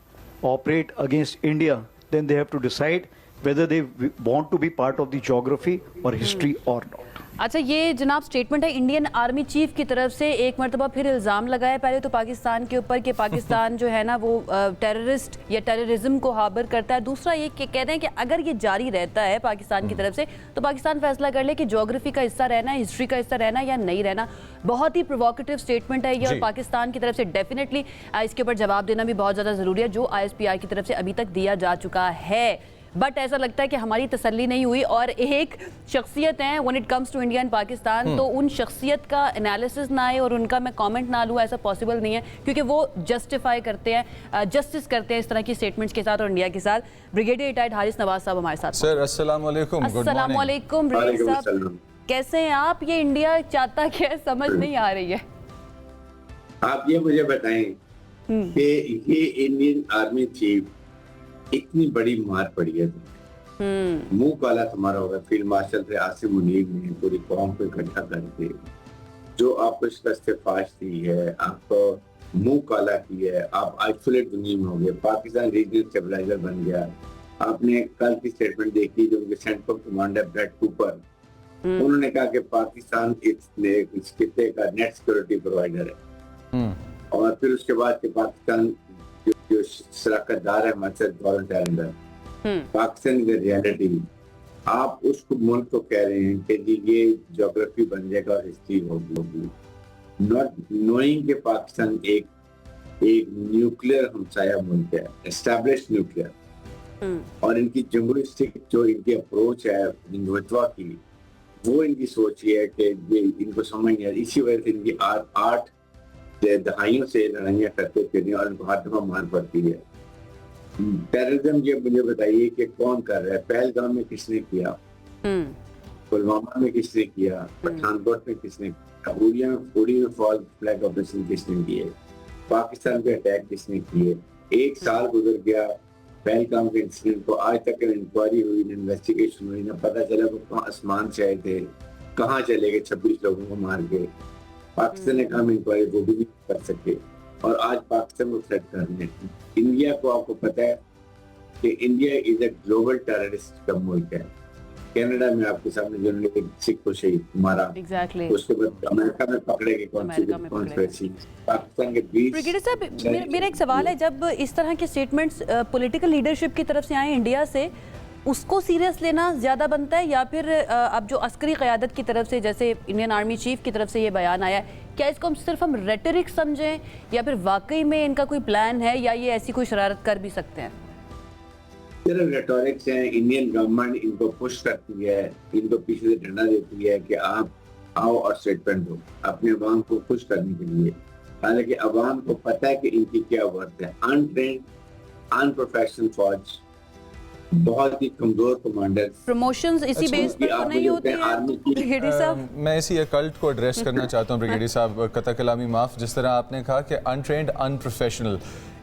D: operate against India, then they have to decide whether they want to be part of the geography or history or not.
A: अच्छा, ये जनाब स्टेटमेंट है इंडियन आर्मी चीफ की तरफ से। एक मरतबा फिर इल्ज़ाम लगाया पहले तो पाकिस्तान के ऊपर कि पाकिस्तान जो है ना वो टेररिस्ट या टेररिज्म को हार्बर करता है। दूसरा ये कि कहते हैं कि अगर ये जारी रहता है पाकिस्तान की तरफ से तो पाकिस्तान फैसला कर ले कि ज्योग्राफी का हिस्सा रहना है, हिस्ट्री का हिस्सा रहना या नहीं रहना। बहुत ही प्रोवोकेटिव स्टेटमेंट है ये और पाकिस्तान की तरफ से डेफिनेटली इसके ऊपर जवाब देना भी बहुत ज़्यादा ज़रूरी है, जो ISPI की तरफ से अभी तक दिया जा चुका है। बट ऐसा लगता है कि हमारी तसल्ली नहीं हुई और एक शख्सियत है when it comes to India and Pakistan, तो उन शख्सियत का एनालिसिस ना आए और उनका मैं कमेंट ना लूँ, ऐसा पॉसिबल नहीं है क्योंकि वो जस्टिफाई करते हैं, जस्टिस करते हैं इस तरह की स्टेटमेंट्स के साथ और इंडिया के साथ। ब्रिगेडियर रिटायर्ड हारिस नवाज साहब हमारे साथ।
B: सर अस्सलाम वालेकुम, गुड
A: अस्सलाम
B: मॉर्निंग।
A: वालेकुम ब्रिगेडियर साहब, कैसे हैं आप? ये इंडिया चाहता क्या है समझ नहीं आ रही है।
E: आप ये मुझे बताएं कि ये इंडियन आर्मी चीफ इतनी बड़ी मार पड़ी है, मुंह काला तुम्हारा होगा। फील्ड मार्शल थे आसिम मुनीर ने पूरी कौम को इकट्ठा करके जो आपको इस्तेफाश दी है, आपको मुंह काला किया है, आप आइसोलेट दुनिया में हो गए, पाकिस्तान रीजनल स्टेबलाइजर बन गया। आपने कल की स्टेटमेंट देखी जो उनके सेंट्रल कमांडर ब्रैड कूपर, उन्होंने कहा कि पाकिस्तान इस खित्ते का नेट सिक्योरिटी प्रोवाइडर है। और फिर उसके बाद के पाकिस्तान जो शराकतदार है हमारे साथ फॉरेन चैलेंजर, पाकिस्तान की रियलिटी, आप उसको मुल्क को कह रहे हैं कि जी ये ज्योग्राफी बन जाएगा और हिस्ट्री होगी, नॉट नोइंग कि पाकिस्तान एक न्यूक्लियर हमसाया मुल्क है, एस्टैब्लिश्ड न्यूक्लियर। और इनकी जम्हूरिस्टिक जो इनकी अप्रोच है हिंदुत्व की, वो इनकी सोच ये है कि ये इनको समझ नहीं आ रही। इसी वजह से इनकी 8 दहाइयों से लड़ाइयाँ करते फिर और इनको हर दफा मार पड़ती है। टेररिज्म ये मुझे बताइए कि कौन कर रहा है? पहलगाम में किसने किया, पुलवामा में किसने किया, पठानकोट में किसने किया, उड़ी में फॉल फ्लैग ऑपरेशन किसने किए, पाकिस्तान पे अटैक किसने किए? 1 साल गुजर गया पहलगाम के इंसिडेंट को, आज तक इंक्वायरी हुई, इन्वेस्टिगेशन हुई, ना पता चला वो कहाँ आसमान से आए थे, कहाँ चले गए 26 लोगों को मार के। पाकिस्तान ने कहा इंक्वायरी वो भी नहीं कर सके और आज पाकिस्तान को थ्रेट कर रहे हैं। इंडिया को आपको पता है कि India is a global terrorist का मुल्क है। कनाडा में आपके सामने जिन्होंने एक सिख को शहीद मारा, उसके बाद अमेरिका में पकड़े गए कॉन्स्पिरेसी, पाकिस्तान के बीच।
A: ब्रिगेडियर साहब मेरा एक सवाल है, जब इस तरह के स्टेटमेंट्स पॉलिटिकल लीडरशिप की तरफ से आए इंडिया से, उसको सीरियस लेना ज़्यादा बनता है या फिर अब जो अस्करी क़यादत की तरफ से जैसे इंडियन आर्मी चीफ की तरफ से ये बयान आया है, क्या इसको हम सिर्फ रेटरिक समझें या फिर वाकई में इनका कोई प्लान है या ये ऐसी कोई शरारत कर भी सकते हैं?
E: सिर्फ रेटोरिक्स है। इंडियन गवर्नमेंट इनको पुश करती है, इनको पीछे से डंडा देती है कि आप आओ और स्टेटमेंट दो अपने अवाम को खुश करने के लिए, हालांकि अवाम को पता है कि इनकी क्या वर्थ है। अनट्रेंड अनप्रोफेशनल फौज, बहुत ही कमजोर कमांडर्स,
A: प्रमोशंस इसी बेस पर तो नहीं होती है ब्रिगेडियर साहब?
B: मैं इसी अकल्ट को एड्रेस करना चाहता हूँ ब्रिगेडियर साहब, कता कलामी माफ। जिस तरह आपने कहा कि अनट्रेंड अनप्रोफेशनल,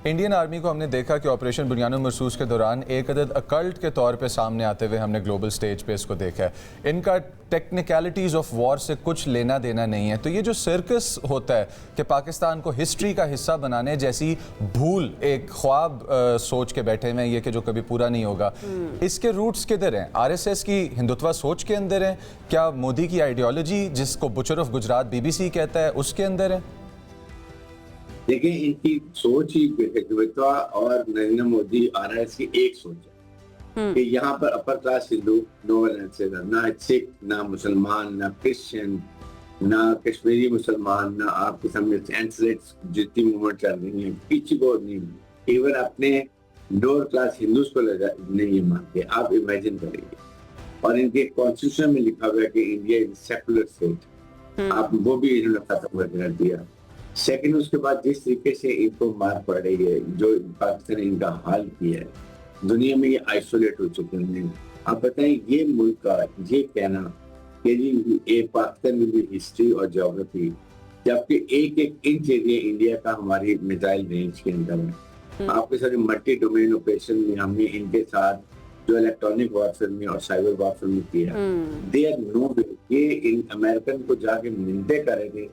B: इंडियन आर्मी को हमने देखा कि ऑपरेशन बुनियाद महसूस के दौरान एक अदद अकल्ट के तौर पे सामने आते हुए हमने ग्लोबल स्टेज पे इसको देखा है। इनका टेक्निकलिटीज़ ऑफ वॉर से कुछ लेना देना नहीं है। तो ये जो सर्कस होता है कि पाकिस्तान को हिस्ट्री का हिस्सा बनाने जैसी भूल, एक ख्वाब सोच के बैठे हुए हैं ये कि जो कभी पूरा नहीं होगा, इसके रूट्स किधर हैं? आरएसएस की हिंदुत्व सोच के अंदर है? क्या मोदी की आइडियोलॉजी जिसको बुचर ऑफ गुजरात बीबीसी कहता है उसके अंदर है?
E: देखिए इनकी सोच ही हिंदुत्व और नरेंद्र मोदी आरएस की एक सोच है कि यहाँ पर upper class Hindu no one answer, ना सिख, ना मुसलमान, ना क्रिश्चियन, ना कश्मीरी मुसलमान, ना आपके सामने एंसलेट्स जितनी मूवमेंट चल रही है, किसी को नहीं, इवन अपने लोअर क्लास हिंदूज को नहीं मानते। आप इमेजिन करेंगे। और इनके कॉन्स्टिट्यूशन में लिखा हुआ है कि इंडिया इज सेकुलर स्टेट, आप वो भी इन्होंने खत्म कर दिया। सेकंड, उसके बाद जिस तरीके से इनको मार पड़ रही है, जो पाकिस्तान ने इनका हाल किया है, दुनिया में ये आइसोलेट हो चुके हैं। आप बताएं ये मुल्क का ये कहना कि जी ये पाकिस्तान में भी हिस्ट्री और ज्योग्राफी, जबकि एक इंच एरिया इंडिया का हमारी मिसाइल रेंज के अंदर है। आपके सारे मल्टी डोमेन ऑपरेशन में हमने इनके साथ जो इलेक्ट्रॉनिक वॉरफेयर में और साइबर वॉरफेयर में किया, दे आर नो वे। ये इन अमेरिकन को जाके मिलते कर रहे थे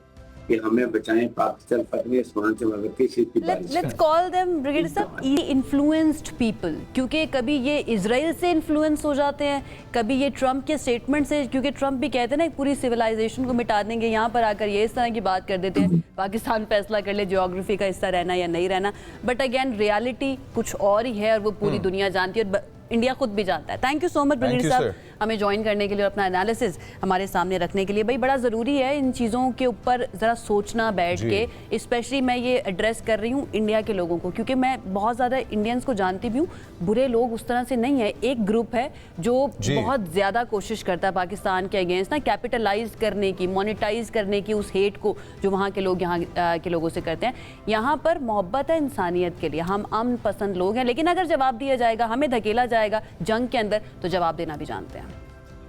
E: कि हमें बचाएं, पाकिस्तान पतनी आसमान से मगर किसी की बारिश।
A: लेट्स कॉल देम ब्रिगेडियर साहब इन्फ्लुएंस्ड पीपल, क्योंकि कभी ये इजराइल से इन्फ्लुएंस हो जाते हैं, कभी ये ट्रंप के स्टेटमेंट से, क्योंकि ट्रंप भी कहते हैं ना पूरी सिविलाइजेशन को मिटा देंगे, यहाँ पर आकर ये इस तरह की बात कर देते हैं, पाकिस्तान फैसला कर ले ज्योग्राफी का हिस्सा रहना या नहीं रहना। बट अगेन रियलिटी कुछ और ही है और वो पूरी दुनिया जानती है और इंडिया खुद भी जानता है। Thank you so much brigadier साहब। हमें ज्वाइन करने के लिए और अपना एनालिसिस हमारे सामने रखने के लिए। भाई बड़ा ज़रूरी है इन चीज़ों के ऊपर ज़रा सोचना बैठ के, स्पेशली मैं ये एड्रेस कर रही हूँ इंडिया के लोगों को, क्योंकि मैं बहुत ज़्यादा इंडियंस को जानती भी हूँ। बुरे लोग उस तरह से नहीं है, एक ग्रुप है जो बहुत ज़्यादा कोशिश करता है पाकिस्तान के अगेंस्ट ना कैपिटलाइज करने की, मोनेटाइज करने की उस हेट को जो वहाँ के लोग यहाँ के लोगों से करते हैं। यहाँ पर मोहब्बत है इंसानियत के लिए, हम अमन पसंद लोग हैं, लेकिन अगर जवाब दिया जाएगा, हमें धकेला जाएगा जंग के अंदर, तो जवाब देना भी जानते हैं।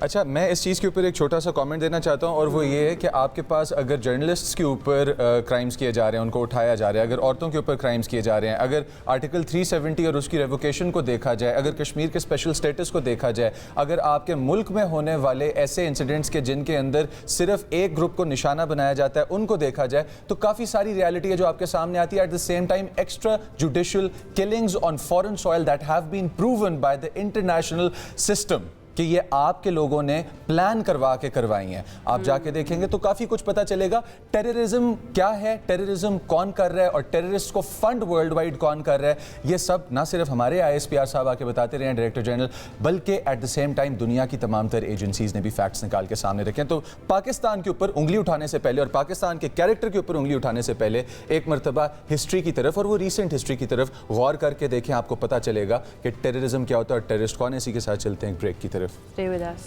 B: अच्छा, मैं इस चीज़ के ऊपर एक छोटा सा कमेंट देना चाहता हूँ, और वो ये है कि आपके पास अगर जर्नलिस्ट्स के ऊपर क्राइम्स किए जा रहे हैं, उनको उठाया जा रहा है, अगर औरतों के ऊपर क्राइम्स किए जा रहे हैं, अगर आर्टिकल 370 और उसकी रेवोकेशन को देखा जाए, अगर कश्मीर के स्पेशल स्टेटस को देखा जाए, अगर आपके मुल्क में होने वाले ऐसे इंसिडेंट्स के जिनके अंदर सिर्फ एक ग्रुप को निशाना बनाया जाता है, उनको देखा जाए, तो काफ़ी सारी रियलिटी है जो आपके सामने आती है। At the same time extra judicial killings on foreign soil that have been proven by the international system कि ये आपके लोगों ने प्लान करवा के करवाई हैं। आप जाके देखेंगे तो काफ़ी कुछ पता चलेगा। टेररिज्म क्या है, टेररिज्म कौन कर रहा है, और टेररिस्ट को फंड वर्ल्ड वाइड कौन कर रहा है, ये सब ना सिर्फ हमारे ISPR साहब आके बताते रहे हैं, डायरेक्टर जनरल, बल्कि एट द सेम टाइम दुनिया की तमाम तर एजेंसीज ने भी फैक्ट्स निकाल के सामने रखे हैं। तो पाकिस्तान के ऊपर उंगली उठाने से पहले और पाकिस्तान के कैरेक्टर के ऊपर उंगली उठाने से पहले एक मरतबा हिस्ट्री की तरफ, और वो रिसेंट हिस्ट्री की तरफ गौर करके देखें, आपको पता चलेगा कि टेररिज्म क्या होता है और टेररिस्ट कौन है। इसी के साथ चलते हैं एक ब्रेक की तरफ।
A: Stay with us.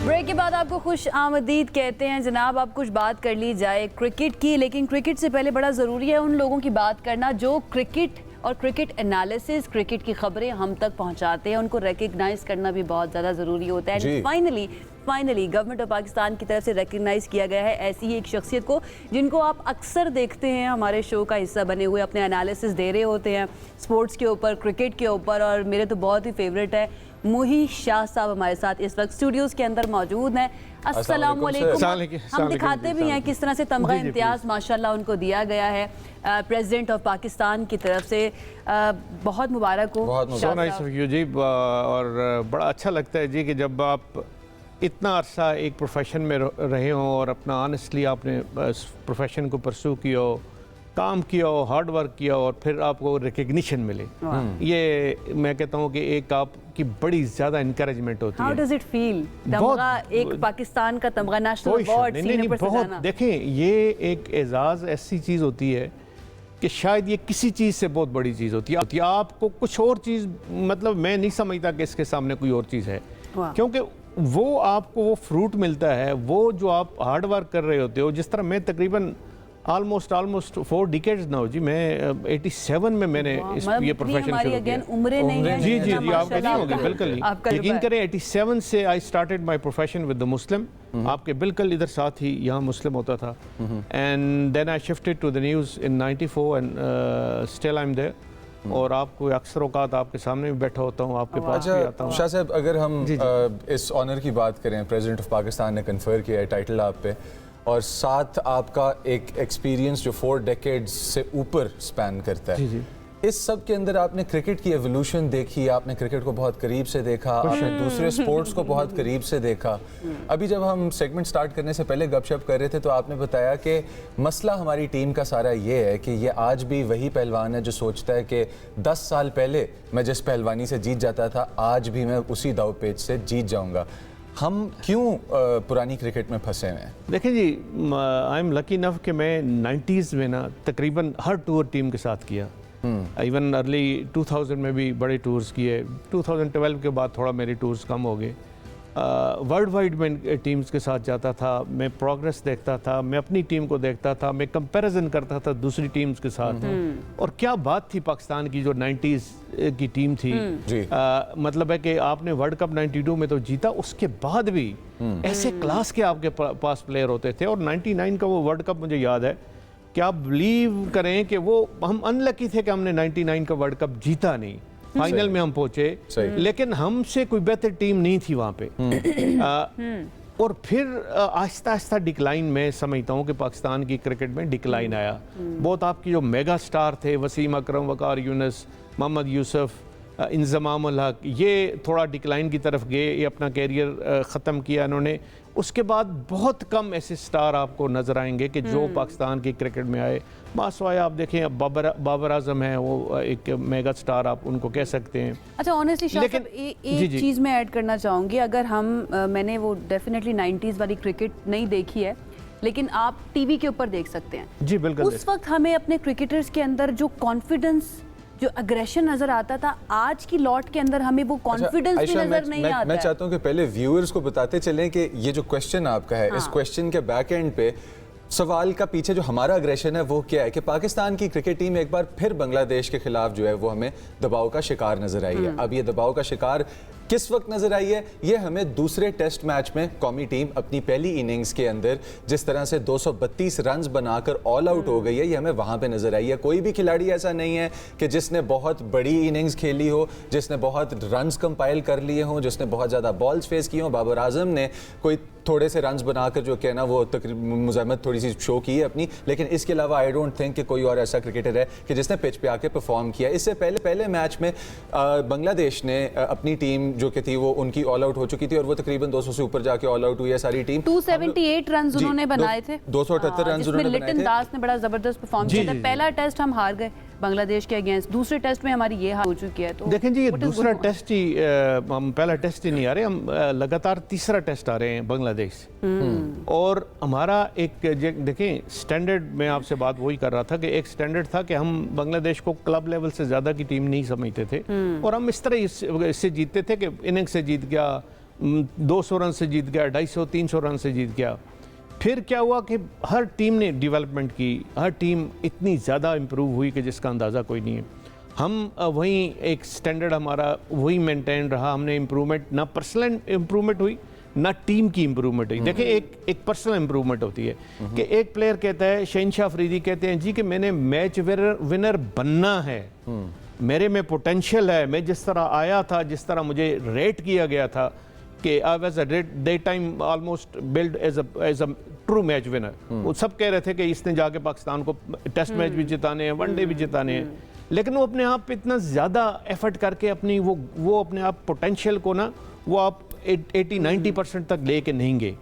A: ब्रेक के बाद आपको खुश आमदीद कहते हैं जनाब। अब कुछ बात कर ली जाए क्रिकेट की, लेकिन क्रिकेट से पहले बड़ा ज़रूरी है उन लोगों की बात करना जो क्रिकेट और क्रिकेट एनालिसिस, क्रिकेट की खबरें हम तक पहुंचाते हैं, उनको रिकग्नाइज करना भी बहुत ज़्यादा ज़रूरी होता है। And finally government of Pakistan की तरफ से रिकग्नाइज किया गया है ऐसी ही एक शख्सियत को जिनको आप अक्सर देखते हैं हमारे शो का हिस्सा बने हुए, अपने एनालिसिस दे रहे होते हैं स्पोर्ट्स के ऊपर, क्रिकेट के ऊपर, और मेरे तो बहुत ही फेवरेट है मोही शाह साहब हमारे साथ इस वक्त स्टूडियोज के अंदर मौजूद हैं। अस्सलाम वालेकुम। हम दिखाते भी हैं किस तरह से तमगा इम्तियाज़ माशाल्लाह उनको दिया गया है प्रेसिडेंट ऑफ पाकिस्तान की तरफ से। बहुत मुबारक हो।
F: सो नाइस ऑफ यू जी, और बड़ा अच्छा लगता है जी कि जब आप इतना अरसा एक प्रोफेशन में रहे हों और अपना ऑनेस्टली आपने प्रोफेशन को परस्यू किया हो, काम किया हो, हार्ड वर्क किया हो, और फिर आपको रिकग्निशन मिले, ये मैं कहता हूँ कि एक आपकी बड़ी ज़्यादा इंकरेजमेंट होती है।
A: How does it feel? तमगा, एक पाकिस्तान का तमगा, नेशनल अवार्ड सीने पर
F: बहुत
A: सजाना।
F: देखें, ये एक एजाज़ ऐसी चीज़ होती है कि शायद ये किसी चीज़ से बहुत बड़ी चीज़ होती है। आपको कुछ और चीज़, मतलब मैं नहीं समझता कि इसके सामने कोई और चीज़ है, क्योंकि वो आपको वो फ्रूट मिलता है, वो जो आप हार्ड वर्क कर रहे होते हो। जिस तरह मैं तकरीबन ऑलमोस्ट 4 डिकेड्स ना हो जी, मैं 87 में मैंने ये प्रोफेशन शुरू किया।
A: उम्रें नहीं है
F: जी जी जी, आपके नहीं होगी, बिल्कुल नहीं। यकीन करें 87 से I started my profession with the Muslim. आपके बिल्कुल इधर साथ ही यहाँ मुस्लिम होता था, and then I shifted to the news in 94 and still I am there. और आपको अक्सर औकात आपके सामने भी बैठा होता हूँ, आपके पास भी आता हूँ।
B: शाह साहब, अगर हम इस ऑनर की बात करें, प्रेसिडेंट ऑफ पाकिस्तान ने कन्फर किया है टाइटल आप पे, और साथ आपका एक एक्सपीरियंस जो 4 डेकेड्स से ऊपर स्पैन करता है,
F: जी।
B: इस सब के अंदर आपने क्रिकेट की एवोल्यूशन देखी, आपने क्रिकेट को बहुत करीब से देखा, आपने दूसरे स्पोर्ट्स को बहुत करीब से देखा। अभी जब हम सेगमेंट स्टार्ट करने से पहले गपशप कर रहे थे तो आपने बताया कि मसला हमारी टीम का सारा ये है कि ये आज भी वही पहलवान है जो सोचता है कि 10 साल पहले मैं जिस पहलवानी से जीत जाता था, आज भी मैं उसी दाव पेच से जीत जाऊँगा। हम क्यों पुरानी क्रिकेट में फंसे हुए हैं?
F: देखिए जी, आई एम लकी इनफ कि मैं 90s में ना तकरीबन हर टूर टीम के साथ किया। इवन अर्ली 2000 में भी बड़े टूर्स किए। 2012 के बाद थोड़ा मेरे टूर्स कम हो गए। वर्ल्ड वाइड में टीम्स के साथ जाता था, मैं प्रोग्रेस देखता था, मैं अपनी टीम को देखता था, मैं कंपैरिजन करता था दूसरी टीम्स के साथ। और क्या बात थी पाकिस्तान की जो 90s की टीम थी। मतलब है कि आपने वर्ल्ड कप 92 में तो जीता, उसके बाद भी ऐसे क्लास के आपके पास प्लेयर होते थे। और 99 का वो वर्ल्ड कप मुझे याद है कि आप बिलीव करें कि वो हम अनलकी थे कि हमने 99 का वर्ल्ड कप जीता नहीं। फाइनल में हम पहुंचे, लेकिन हमसे कोई बेहतर टीम नहीं थी वहां पे। और फिर आहिस्ता आहिस्ता डिक्लाइन, मैं समझता हूँ कि पाकिस्तान की क्रिकेट में डिक्लाइन आया। बहुत आपकी जो मेगा स्टार थे, वसीम अकरम, वकार यूनुस, मोहम्मद यूसुफ, इंज़माम उल हक, ये थोड़ा डिक्लाइन की तरफ गए, ये अपना कैरियर ख़त्म किया इन्होंने। उसके बाद बहुत कम ऐसे स्टार आपको नज़र आएंगे कि जो पाकिस्तान की क्रिकेट में आए। मासवाया आप देखें, अब बाबर आजम है, वो एक मेगा स्टार आप उनको कह सकते हैं।
A: अच्छा, ऑनेस्टली शाह
F: लेकिन-
A: साहब,
F: जी,
A: एक
F: जी।
A: चीज़ मैं ऐड करना चाहूँगी। अगर हम मैंने वो डेफिनेटली 90s वाली क्रिकेट नहीं देखी है, लेकिन आप टीवी के ऊपर देख सकते हैं।
F: जी बिल्कुल।
A: उस वक्त हमें अपने क्रिकेटर्स के अंदर जो कॉन्फिडेंस, जो अग्रेशन नजर आता था, आज की लॉट के अंदर हमें वो कॉन्फिडेंस भी
B: आयशा,
A: नजर नहीं आता
B: मैं
A: है।
B: चाहता हूं कि पहले व्यूअर्स को बताते चलें कि ये जो क्वेश्चन आपका है, इस क्वेश्चन के बैक एंड पे सवाल का पीछे जो हमारा अग्रेशन है वो क्या है कि पाकिस्तान की क्रिकेट टीम एक बार फिर बांग्लादेश के खिलाफ जो है वो हमें दबाव का शिकार नजर आई है। अब ये दबाव का शिकार किस वक्त नजर आई है, ये हमें दूसरे टेस्ट मैच में कौमी टीम अपनी पहली इनिंग्स के अंदर जिस तरह से 232 रन्स बनाकर ऑल आउट हो गई है, ये हमें वहां पे नजर आई है। कोई भी खिलाड़ी ऐसा नहीं है कि जिसने बहुत बड़ी इनिंग्स खेली हो, जिसने बहुत रन्स कंपाइल कर लिए हों, जिसने बहुत ज़्यादा बॉल्स फेस की हों। बाबर आजम ने कोई थोड़े से रन्स बनाकर जो कहना वो मुज़ाहमत थोड़ी सी शो की है अपनी, लेकिन इसके अलावा आई डोंट थिंक कि कोई और ऐसा क्रिकेटर है कि जिसने पिच पे आके परफॉर्म किया। इससे पहले मैच में बांग्लादेश ने अपनी टीम जो कि थी वो उनकी ऑल आउट हो चुकी थी और वो तकरीबन 200 से ऊपर जाके ऑल आउट हुई है सारी टीम।
A: 278 रन उन्होंने बनाए थे,
B: 278 रन उन्होंने बनाए
A: लिटन
B: थे।
A: दास ने बड़ा जबरदस्त परफॉर्म
F: जी,
A: किया था।
F: जी, जी।
A: पहला टेस्ट हम हार गए बांग्लादेश के अगेंस्ट, दूसरे टेस्ट में हमारी ये हार हो चुकी है। तो
F: देखें जी, ये
A: what is
F: दूसरा
A: going on?
F: टेस्ट ही हम पहला टेस्ट ही नहीं आ रहे, हम लगातार तीसरा टेस्ट आ रहे हैं बांग्लादेश से। और हमारा एक देखें स्टैंडर्ड, मैं आपसे बात वही कर रहा था कि एक स्टैंडर्ड था कि हम बांग्लादेश को क्लब लेवल से ज़्यादा की टीम नहीं समझते थे और हम इस तरह इससे जीतते थे कि इनिंग से जीत गया, 200 रन से जीत गया, 250-300 रन से जीत गया। फिर क्या हुआ कि हर टीम ने डेवलपमेंट की, हर टीम इतनी ज़्यादा इम्प्रूव हुई कि जिसका अंदाज़ा कोई नहीं है। हम वहीं एक स्टैंडर्ड हमारा वही मेंटेन रहा, हमने इम्प्रूवमेंट, ना पर्सनल इम्प्रूवमेंट हुई ना टीम की इम्प्रूवमेंट हुई। देखिए एक पर्सनल इम्प्रूवमेंट होती है कि एक प्लेयर कहता है, शहनशाह अफरीदी कहते हैं जी कि मैंने मैच विनर बनना है, मेरे में पोटेंशियल है, मैं जिस तरह आया था, जिस तरह मुझे रेट किया गया था कि I was day time almost build as a true match winner. वो सब कह रहे थे कि इसने जाके पाकिस्तान को टेस्ट मैच भी जिताने हैं, वनडे भी जिताने हैं, लेकिन वो अपने आप पे इतना ज़्यादा एफर्ट करके अपनी वो अपने आप पोटेंशियल को ना वो आप 80-90% तक लेके नहीं गए,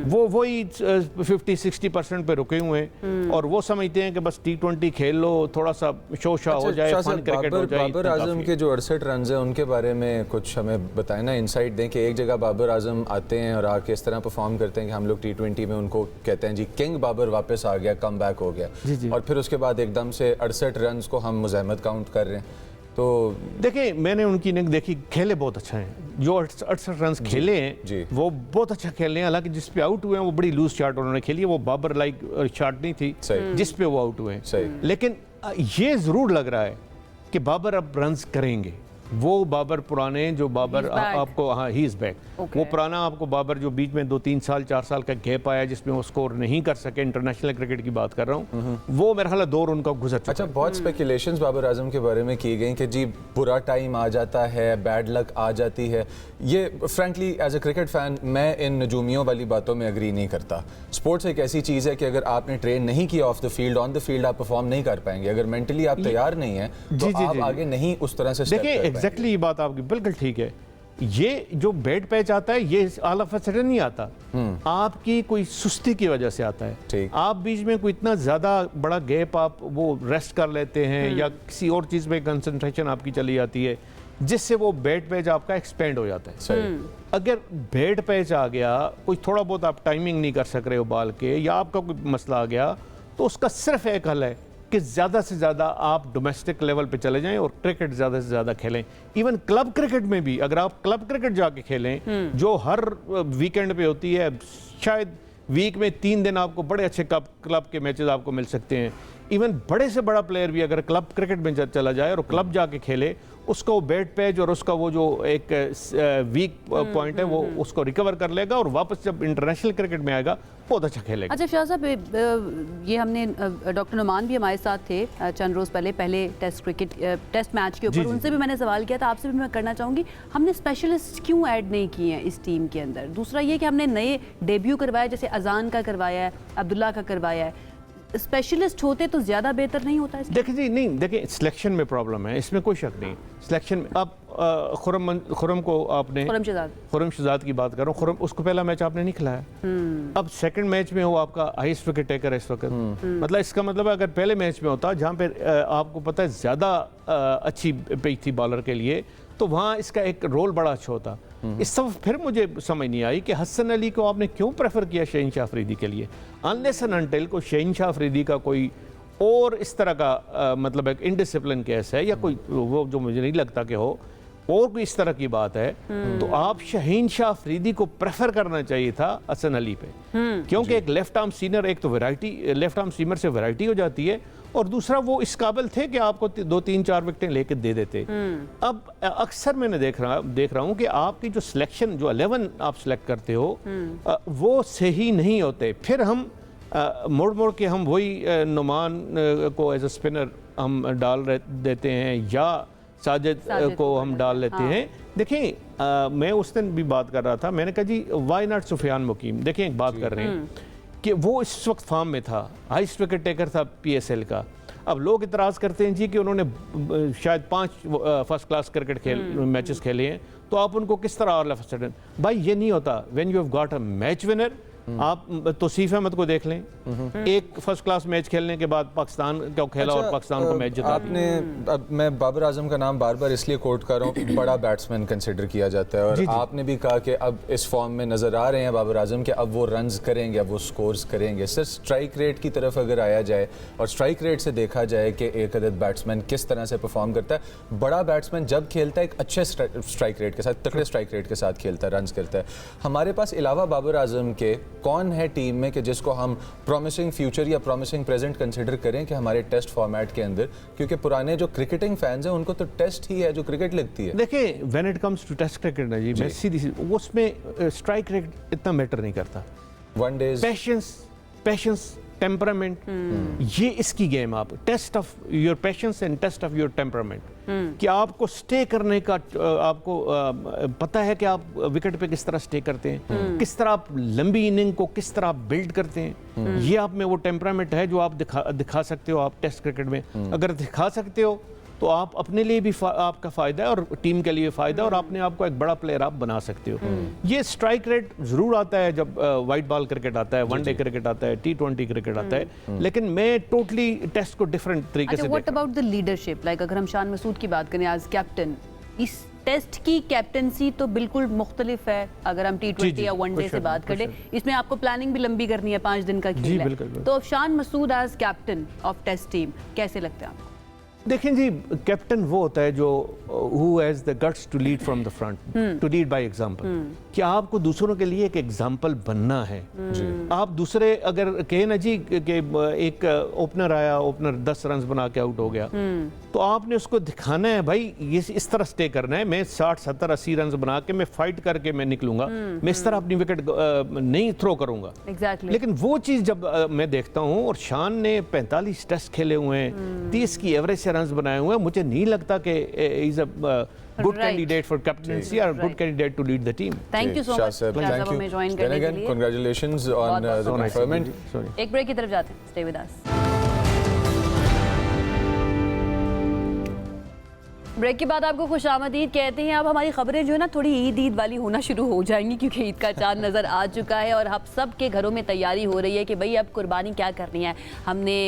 F: वो वही 50-60% पे रुके हुए हैं और वो समझते हैं कि बस T20 खेल लो, थोड़ा सा शोशा हो जाए, फन क्रिकेट हो जाए।
B: बाबर आजम के जो 68 रन है उनके बारे में कुछ हमें बताएं ना, इनसाइट दें कि एक जगह बाबर आजम आते हैं और आके इस तरह परफॉर्म करते हैं कि हम लोग T20 में उनको कहते हैं जी किंग बाबर वापस आ गया, कम बैक हो गया, और फिर उसके बाद एकदम से 68 रन को हम मुज़ाहमत काउंट कर रहे हैं। तो
F: देखिए मैंने उनकी इनिंग देखी, खेले बहुत अच्छा हैं, जो 68 रन खेले हैं वो बहुत अच्छा खेले हैं। हालांकि जिस पे आउट हुए हैं वो बड़ी लूज शॉट उन्होंने खेली है, वो बाबर लाइक शॉट नहीं थी जिस पे वो आउट हुए हैं। लेकिन ये जरूर लग रहा है कि बाबर अब रन्स करेंगे, वो बाबर पुराने जो बाबर आपको, हाँ ही इज बैक, वो पुराना आपको बाबर जो बीच में 2-3 साल 4 साल का गैप आया जिसमें वो स्कोर नहीं कर सके, इंटरनेशनल क्रिकेट की बात कर रहा हूँ, वो मेरा ख्याल दौर उनका गुजर चुका।
B: अच्छा, बहुत स्पेकुलेशंस बाबर आजम के बारे में की गई कि जी बुरा टाइम आ जाता है, बैड लक आ जाती है। ये frankly as a cricket fan मैं इन नजूमियों वाली बातों में एग्री नहीं करता। स्पोर्ट्स एक ऐसी चीज़ है कि अगर आपने ट्रेन नहीं किया of the field, on the field आप परफॉर्म नहीं कर पाएंगे। अगर मेंटली आप तैयार नहीं है तो आप आगे नहीं उस तरह से
F: देखिए एग्जैक्टली ये बात आपकी बिल्कुल ठीक है। ये जो बैड पैच आता है ये ऑल ऑफ अ सडन नहीं आता, आपकी कोई सुस्ती की वजह से आता है। आप बीच में कोई इतना ज्यादा बड़ा गैप आप वो रेस्ट कर लेते हैं या किसी और चीज में कंसंट्रेशन आपकी चली जाती है जिससे वो बैड पैच आपका एक्सपेंड हो जाता है। अगर बैड पैच आ गया, कोई थोड़ा बहुत आप टाइमिंग नहीं कर सक रहे हो बाल के, या आपका कोई मसला आ गया, तो उसका सिर्फ एक हल है कि ज़्यादा से ज़्यादा आप डोमेस्टिक लेवल पे चले जाएं और क्रिकेट ज़्यादा से ज़्यादा खेलें। इवन क्लब क्रिकेट में भी अगर आप क्लब क्रिकेट जाके खेलें जो हर वीकेंड पे होती है, शायद वीक में 3 दिन आपको बड़े अच्छे क्लब के मैचेस आपको मिल सकते हैं। इवन बड़े से बड़ा प्लेयर भी अगर क्लब क्रिकेट में चला जाए और क्लब जाके खेले, उसका वो बैड पैच और उसका वो जो एक वीक पॉइंट है वो उसको रिकवर कर लेगा और वापस जब इंटरनेशनल क्रिकेट में आएगा बहुत अच्छा खेलेगा।
A: अच्छा शाह साहब, ये हमने डॉक्टर नुमान भी हमारे साथ थे चंद रोज़ पहले टेस्ट मैच के ऊपर, उनसे भी मैंने सवाल किया था, आपसे भी मैं करना चाहूँगी, हमने स्पेशलिस्ट क्यों ऐड नहीं किए हैं इस टीम के अंदर? दूसरा ये कि हमने नए डेब्यू करवाया, जैसे अजान का करवाया है, अब्दुल्ला का करवाया है, स्पेशलिस्ट होते तो ज़्यादा बेहतर नहीं होता इसके?
F: देखिए जी, नहीं देखिए, सिलेक्शन में प्रॉब्लम है, इसमें कोई शक नहीं। सिलेक्शन में अब खुरम को आपने, खुरम शहजाद की बात कर रहा हूँ, खुरम उसको पहला मैच आपने नहीं खिलाया, अब सेकंड मैच में वो आपका हाईएस्ट विकेट टेकर है इस वक्त। मतलब इसका मतलब है अगर पहले मैच में होता जहाँ पे आपको पता है ज़्यादा अच्छी पिच थी बॉलर के लिए, तो वहाँ इसका एक रोल बड़ा अच्छा होता। इस सब फिर मुझे समझ नहीं आई कि हसन अली को आपने क्यों प्रेफर किया शहनशाह अफरीदी के लिए, अनलेस एंड अनटिल को शहनशाह अफरीदी का कोई और इस तरह का मतलब एक इनडिसिप्लिन केस है या कोई वो जो मुझे नहीं लगता कि हो, और कोई इस तरह की बात है, तो आप शहीनशाह अफरीदी को प्रेफर करना चाहिए था हसन अली पे, क्योंकि एक लेफ्ट आर्म सीमर, एक तो वैरायटी, लेफ्ट आर्म सीमर से वैरायटी हो जाती है, और दूसरा वो इस काबिल थे कि आपको 2-3-4 विकेटें लेके दे देते। अब अक्सर मैंने देख रहा हूँ कि आपकी जो सिलेक्शन, जो 11 आप सिलेक्ट करते हो, वो सही नहीं होते। फिर हम मोड़ के हम वही नुमान को एज ए स्पिनर हम डाल देते हैं, या साजिद को हम डाल लेते हैं। देखिए मैं उस दिन भी बात कर रहा था, मैंने कहा जी वाई नॉट सुफियान मुकीम। देखिए एक बात कर रहे हैं कि वो इस वक्त फॉर्म में था, हाईएस्ट विकेट टेकर था PSL का। अब लोग इतराज़ करते हैं जी कि उन्होंने शायद 5 फर्स्ट क्लास क्रिकेट मैचेस खेले हैं, तो आप उनको किस तरह ऑल ऑफ अ सडन, भाई ये नहीं होता। When you have got a match winner, आप तौसीफ अहमद को देख लें, एक फर्स्ट क्लास मैच खेलने के बाद पाकिस्तान को खेला और पाकिस्तान को मैच जिता
B: आपने, अब मैं बाबर आजम का नाम बार बार इसलिए कोट कर रहा हूँ, बड़ा बैट्समैन कंसिडर किया जाता है, और आपने भी कहा कि अब इस फॉर्म में नजर आ रहे हैं बाबर आजम के अब वो रन्स करेंगे, अब वो स्कोर्स करेंगे। सर स्ट्राइक रेट की तरफ अगर आया जाए और स्ट्राइक रेट से देखा जाए कि एक अदद बैट्समैन किस तरह से परफॉर्म करता है, बड़ा बैट्समैन जब खेलता है एक अच्छे स्ट्राइक रेट के साथ, तगड़े स्ट्राइक रेट के साथ खेलता है, रन्स करता है। हमारे पास अलावा बाबर आजम के कौन है टीम में कि जिसको हम प्रॉमिसिंग फ्यूचर या प्रॉमिसिंग प्रेजेंट कंसिडर करें कि हमारे टेस्ट फॉर्मेट के अंदर, क्योंकि पुराने जो क्रिकेटिंग फैंस हैं उनको तो टेस्ट ही है जो क्रिकेट लगती है।
F: देखिए when it comes to test cricket ना जी, मैं सीधी उसमें स्ट्राइक रेट इतना मैटर नहीं करता।
B: वन डेज
F: पैशंस टेम्परामेंट, ये इसकी गेम। आप test of your patience and test of your temperament, कि आपको स्टे करने का, आपको पता है कि आप विकेट पे किस तरह स्टे करते हैं, किस तरह आप लंबी इनिंग को किस तरह आप बिल्ड करते हैं, ये आप में वो टेम्परामेंट है जो आप दिखा सकते हो। आप टेस्ट क्रिकेट में अगर दिखा सकते हो तो आप अपने लिए भी आपका फ़ायदा है और टीम के लिए फ़ायदा, और अपने आप को एक बड़ा प्लेयर आप बना सकते हो। ये स्ट्राइक रेट ज़रूर आता है जब वाइट बॉल क्रिकेट आता है, वनडे क्रिकेट आता है, T20 क्रिकेट आता है, लेकिन मैं टोटली टेस्ट को डिफरेंट तरीके से।
A: What about the leadership, like अगर हम शान मसूद की बात करें एज कैप्टन, इस टेस्ट की कैप्टनसी तो बिल्कुल मुख्तलिफ है अगर हम T20 या वनडे से बात करें। इसमें आपको प्लानिंग भी लंबी करनी है, 5 दिन का खेल है, तो Shan Masood as captain of test team कैसे लगता है आपको?
F: देखें जी, कैप्टन वो होता है जो who has the guts to lead from the front, to lead by example, कि आपको दूसरों के लिए एक एग्जाम्पल बनना है। आप दूसरे अगर कहे ना जी कि एक ओपनर आया, ओपनर 10 रन बना के आउट हो गया, तो आपने उसको दिखाना है भाई ये इस तरह स्टे करना है, मैं 60, 70, 80 रन बना के मैं फाइट करके मैं निकलूंगा, मैं इस तरह अपनी विकेट नहीं थ्रो करूंगा। लेकिन वो चीज़ जब मैं देखता हूँ, और शान ने 45 टेस्ट खेले हुए हैं, 30 की एवरेज से रन बनाए हुए हैं, मुझे नहीं लगता कि is a good candidate for captaincy or good candidate to lead the team.
A: Thank you so much.
B: Thank you. Then again, congratulations on the conferment.
A: एक ब्रेक की तरफ जाते हैं. Stay with us. ब्रेक के बाद आपको खुशामदीद कहते हैं। अब हमारी खबरें जो है ना थोड़ी ईद वाली होना शुरू हो जाएंगी, क्योंकि ईद का चांद नज़र आ चुका है और अब सब के घरों में तैयारी हो रही है कि भाई अब कुर्बानी क्या करनी है, हमने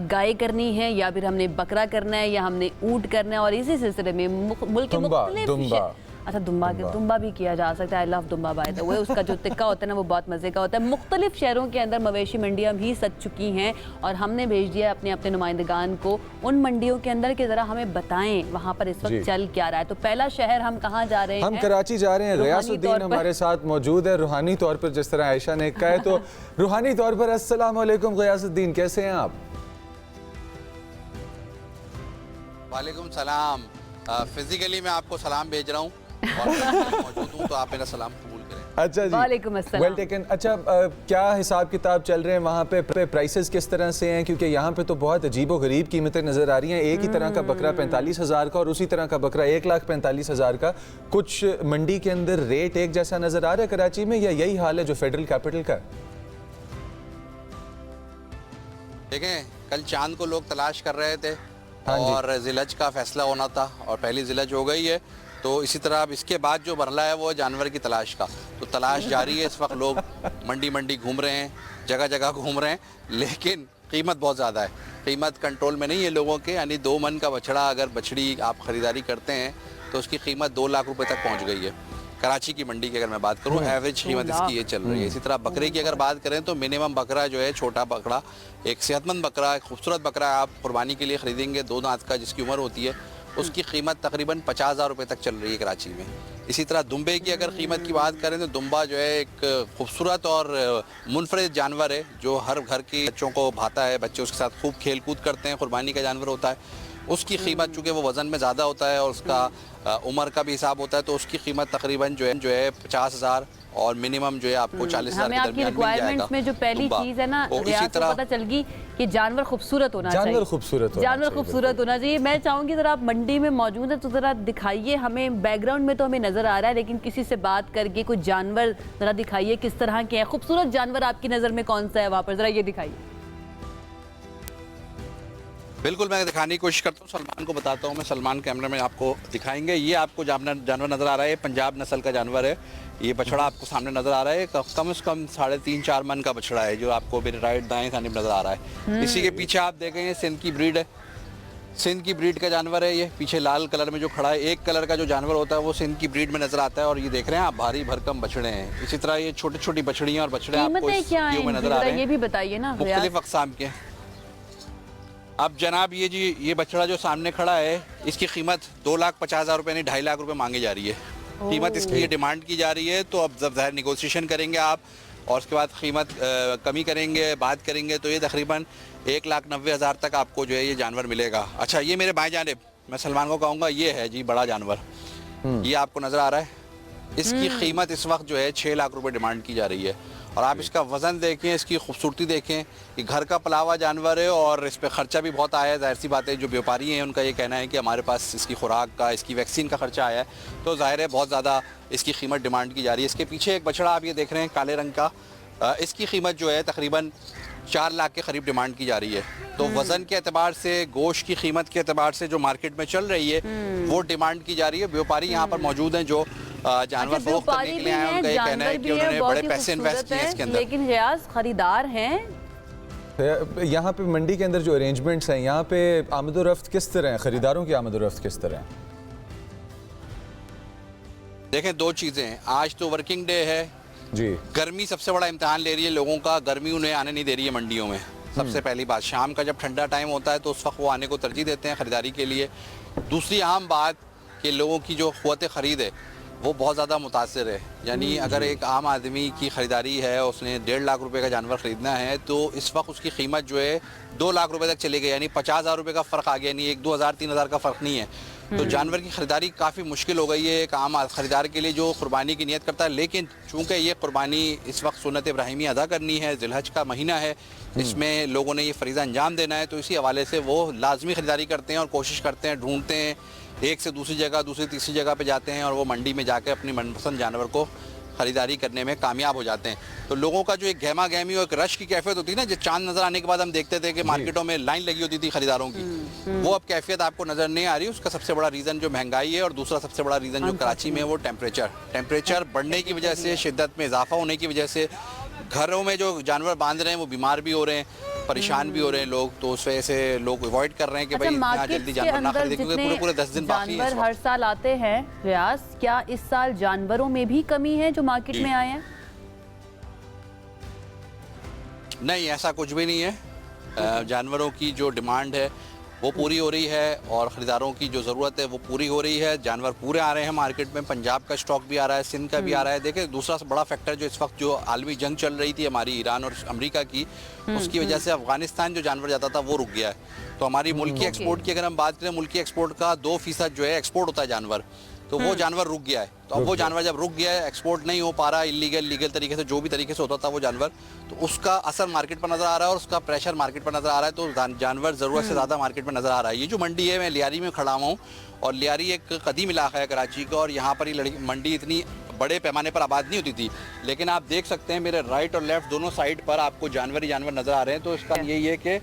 A: गाय करनी है या फिर हमने बकरा करना है या हमने ऊँट करना है। और इसी सिलसिले में मुल्क के मुख्तलिफ, अच्छा दुम्बा भी किया जा सकता है। आई लव दुम्बा बाय द वे, उसका जो टिक्का होता है ना वो बहुत मज़े का होता है। मुख्तलिफ शहरों के अंदर मवेशी मंडियाँ भी सज चुकी हैं और हमने भेज दिया अपने अपने नुमाइंदगान को उन मंडियों के अंदर कि ज़रा हमें बताएं वहाँ पर इस वक्त चल क्या रहा है। तो पहला शहर हम कहाँ जा रहे हैं?
B: हम कराची जा रहे हैं। गयासुद्दीन हमारे साथ मौजूद है, रूहानी तौर पर जिस तरह आयशा ने कहा है, तो रूहानी तौर पर अस्सलाम वालेकुम गयासुद्दीन, कैसे हैं आप?
G: वालेकुम सलाम। फिजिकली मैं आपको सलाम भेज रहा हूँ और मौजूद हूँ, तो आप मेरा सलाम कबूल करें।
B: अच्छा जी,
A: वालेकुम अस्सलाम।
B: Well taken. अच्छा, क्या हिसाब किताब चल रहे हैं वहाँ पे? प्राइसेस किस तरह से हैं? क्योंकि यहाँ पे तो बहुत अजीबो गरीब कीमतें नज़र आ रही हैं। एक ही तरह का बकरा 45,000 का और उसी तरह का बकरा 1,45,000 का। कुछ मंडी के अंदर रेट एक जैसा नज़र आ रहा है कराची में, या यही हाल है जो फेडरल कैपिटल का?
G: देखें, कल चांद को लोग तलाश कर रहे थे
B: हाँ जी।
G: और जिलज का फैसला होना था और पहली जिलज हो गई है। तो इसी तरह अब इसके बाद जो मरला है वो है जानवर की तलाश का। तो तलाश जारी है। इस वक्त लोग मंडी मंडी घूम रहे हैं, जगह जगह घूम रहे हैं, लेकिन कीमत बहुत ज़्यादा है। कीमत कंट्रोल में नहीं है लोगों के। यानी 2 मन का बछड़ा अगर बछड़ी आप ख़रीदारी करते हैं तो उसकी कीमत 2 लाख रुपए तक पहुंच गई है। कराची की मंडी की अगर मैं बात करूं, एवरेज कीमत इसकी ये चल रही है। इसी तरह बकरे की अगर बात करें तो मिनिमम बकरा जो है, छोटा बकरा, एक सेहतमंद बकरा, एक खूबसूरत बकरा आप कुर्बानी के लिए ख़रीदेंगे 2 दांत का जिसकी उम्र होती है, उसकी कीमत तकरीबन 50,000 रुपये तक चल रही है कराची में। इसी तरह दुम्बे की अगर कीमत की बात करें तो दुम्बा जो है एक खूबसूरत और मुनफरद जानवर है जो हर घर के बच्चों को भाता है। बच्चे उसके साथ खूब खेल कूद करते हैं। कुर्बानी का जानवर होता है। उसकी कीमत चूँकि वो वज़न में ज़्यादा होता है और उसका उम्र का भी हिसाब होता है, तो उसकी कीमत तकरीबन जो है 50,000 और मिनिमम जो है आपको 40,000
A: हमें
G: के
A: आपकी
G: दरमियान मिल जाएगा।
A: रिक्वायरमेंट्स में जो पहली
G: दुम्बा।
A: चीज है ना,
G: तो इसी
A: रियाज को
G: तरह
A: पता चल गई कि जानवर खूबसूरत होना चाहिए।
B: जानवर खूबसूरत होना
A: जानवर
B: चाहिए,
A: खूबसूरत होना चाहिए। मैं चाहूंगी जरा आप मंडी में मौजूद है तो जरा दिखाइए हमें। बैकग्राउंड में तो हमें नजर आ रहा है, लेकिन किसी से बात करके कुछ जानवर जरा दिखाइए किस तरह के हैं। खूबसूरत जानवर आपकी नजर में कौन सा है वहाँ पर, जरा ये दिखाइए।
G: बिल्कुल, मैं दिखाने की कोशिश करता हूँ। सलमान को बताता हूँ मैं। सलमान कैमरा में आपको दिखाएंगे। ये आपको जानवर नज़र आ रहा है, पंजाब नस्ल का जानवर है। ये बछड़ा आपको सामने नज़र आ रहा है। कम से कम 3.5-4 मन का बछड़ा है जो आपको मेरे राइट दाएं जानिब नज़र आ रहा है। इसी के पीछे आप देखेंगे सिंध की ब्रीड है। सिंध की ब्रीड का जानवर है ये। पीछे लाल कलर में जो खड़ा है, एक कलर का जो जानवर होता है वो सिंध की ब्रीड में नज़र आता है। और ये देख रहे हैं आप, भारी भरकम बछड़े हैं। इसी तरह ये छोटी छोटी बछड़ियाँ और बछड़े आपको इस वीडियो में नज़र आ रहे हैं।
A: ये भी बताइए ना,
G: मुख्तलिफ अक़साम के। अब जनाब ये बछड़ा जो सामने खड़ा है, इसकी कीमत 2,50,000 रुपये यानी 2.5 लाख रुपए मांगी जा रही है। कीमत इसकी ये डिमांड की जा रही है। तो अब जब ज़ाहिर निगोशिएशन करेंगे आप और उसके बाद कीमत कमी करेंगे, बात करेंगे, तो ये तकरीबन 1,90,000 तक आपको जो है ये जानवर मिलेगा। अच्छा, ये मेरे बाएं जानिब मैं सलमान को कहूँगा, ये है जी बड़ा जानवर। ये आपको नज़र आ रहा है। इसकी कीमत इस वक्त जो है 6 लाख रुपए डिमांड की जा रही है। और आप इसका वज़न देखें, इसकी खूबसूरती देखें। ये घर का पला हुआ जानवर है और इस पर ख़र्चा भी बहुत आया है। ज़ाहिर सी बात है, जो व्यापारी हैं उनका ये कहना है कि हमारे पास इसकी खुराक का, इसकी वैक्सीन का ख़र्चा आया है, तो ज़ाहिर है बहुत ज़्यादा इसकी कीमत डिमांड की जा रही है। इसके पीछे एक बछड़ा आप ये देख रहे हैं काले रंग का, इसकी कीमत जो है तकरीबन 4 लाख के करीब डिमांड की जा रही है। तो वज़न के अतबार से, गोश्त की कीमत के अतबार से जो मार्केट में चल रही है वो डिमांड की जा रही है। व्यापारी यहाँ पर मौजूद हैं जो जानवर फरोख्त करने के लिए आए हैं। उनका ये कहना है कि उन्होंने बड़े पैसे इन्वेस्ट किए इसके अंदर।
A: लेकिन रियाज खरीदार हैं
B: यहाँ पे मंडी के अंदर जो अरेंजमेंट्स हैं, यहाँ पे आमदोरफ्त किस तरह है, खरीदारों की आमदोरफ्त किस तरह है?
G: देखें, 2 चीज़ें हैं। आज तो वर्किंग डे है
B: जी।
G: गर्मी सबसे बड़ा इम्तिहान ले रही है लोगों का। गर्मी उन्हें आने नहीं दे रही है मंडियों में। सबसे पहली बात, शाम का जब ठंडा टाइम होता है तो उस वक्त वो आने को तरजीह देते हैं ख़रीदारी के लिए। दूसरी अहम बात कि लोगों की जो क़ुव्वत ख़रीद है वो बहुत ज़्यादा मुतासिर है। यानी अगर एक आम आदमी की ख़रीदारी है, उसने 1.5 लाख रुपए का जानवर ख़रीदना है, तो इस वक्त उसकी कीमत जो है 2 लाख रुपए तक चली गई। यानी 50,000 रुपये का फ़र्क आ गया। यानी 1-2,000-3,000 का फ़र्क नहीं है। तो जानवर की ख़रीदारी काफ़ी मुश्किल हो गई है एक आम ख़रीदार के लिए जो कुर्बानी की नियत करता है। लेकिन चूँकि ये कुर्बानी इस वक्त सुन्नत इब्राहिमी अदा करनी है, ज़िलहज का महीना है, इसमें लोगों ने ये फ़रीज़ा अंजाम देना है, तो इसी हवाले से वो लाजमी ख़रीदारी करते हैं और कोशिश करते हैं, ढूंढते हैं, एक से दूसरी जगह, दूसरी तीसरी जगह पे जाते हैं और वो मंडी में जाकर अपनी मनपसंद जानवर को ख़रीदारी करने में कामयाब हो जाते हैं। तो लोगों का जो एक गहमा गहमी और एक रश की कैफियत होती है ना, जो चांद नज़र आने के बाद हम देखते थे कि मार्केटों में लाइन लगी होती थी ख़रीदारों की, वो अब कैफियत आपको नज़र नहीं आ रही। उसका सबसे बड़ा रीज़न जो महंगाई है और दूसरा सबसे बड़ा रीज़न जो कराची में है वो टेम्परेचर बढ़ने की वजह से, शिद्दत में इजाफा होने की वजह से घरों में जो जानवर बांध रहे हैं वो बीमार भी हो रहे हैं, परेशान भी हो रहे हैं लोग। तो उस वजह से लोग अवॉइड कर रहे हैं कि भाई इतना जल्दी जानवर ना खरीदें, क्योंकि पूरे 10 दिन बाकी हैं।
A: हर साल आते हैं रियाज, क्या इस साल जानवरों में भी कमी है जो मार्केट में आए हैं?
G: नहीं, ऐसा कुछ भी नहीं है। जानवरों की जो डिमांड है वो पूरी हो रही है और ख़रीदारों की जो ज़रूरत है वो पूरी हो रही है। जानवर पूरे आ रहे हैं मार्केट में। पंजाब का स्टॉक भी आ रहा है, सिंध का भी आ रहा है। देखिए, दूसरा बड़ा फैक्टर जो इस वक्त जो आलमी जंग चल रही थी हमारी ईरान और अमेरिका की, उसकी वजह से अफगानिस्तान जो जानवर जाता था वो रुक गया है। तो हमारी मुल्की एक्सपोर्ट की अगर हम बात करें, मुल्की एक्सपोर्ट का 2% जो है एक्सपोर्ट होता है जानवर, तो वो जानवर रुक गया है। तो अब वो जानवर जब रुक गया है, एक्सपोर्ट नहीं हो पा रहा, लीगल तरीके से जो भी तरीके से होता था वो जानवर, तो उसका असर मार्केट पर नज़र आ रहा है और उसका प्रेशर मार्केट पर नज़र आ रहा है। तो जानवर ज़रूरत से ज़्यादा मार्केट में नज़र आ रहा है। ये जो मंडी है, मैं लियारी में खड़ा हुआ हूँ और लियारी एक कदीम इलाका है कराची का और यहाँ पर ये मंडी इतनी बड़े पैमाने पर आबाद नहीं होती थी। लेकिन आप देख सकते हैं मेरे राइट और लेफ्ट दोनों साइड पर आपको जानवर ही जानवर नज़र आ रहे हैं। तो इसका यही है कि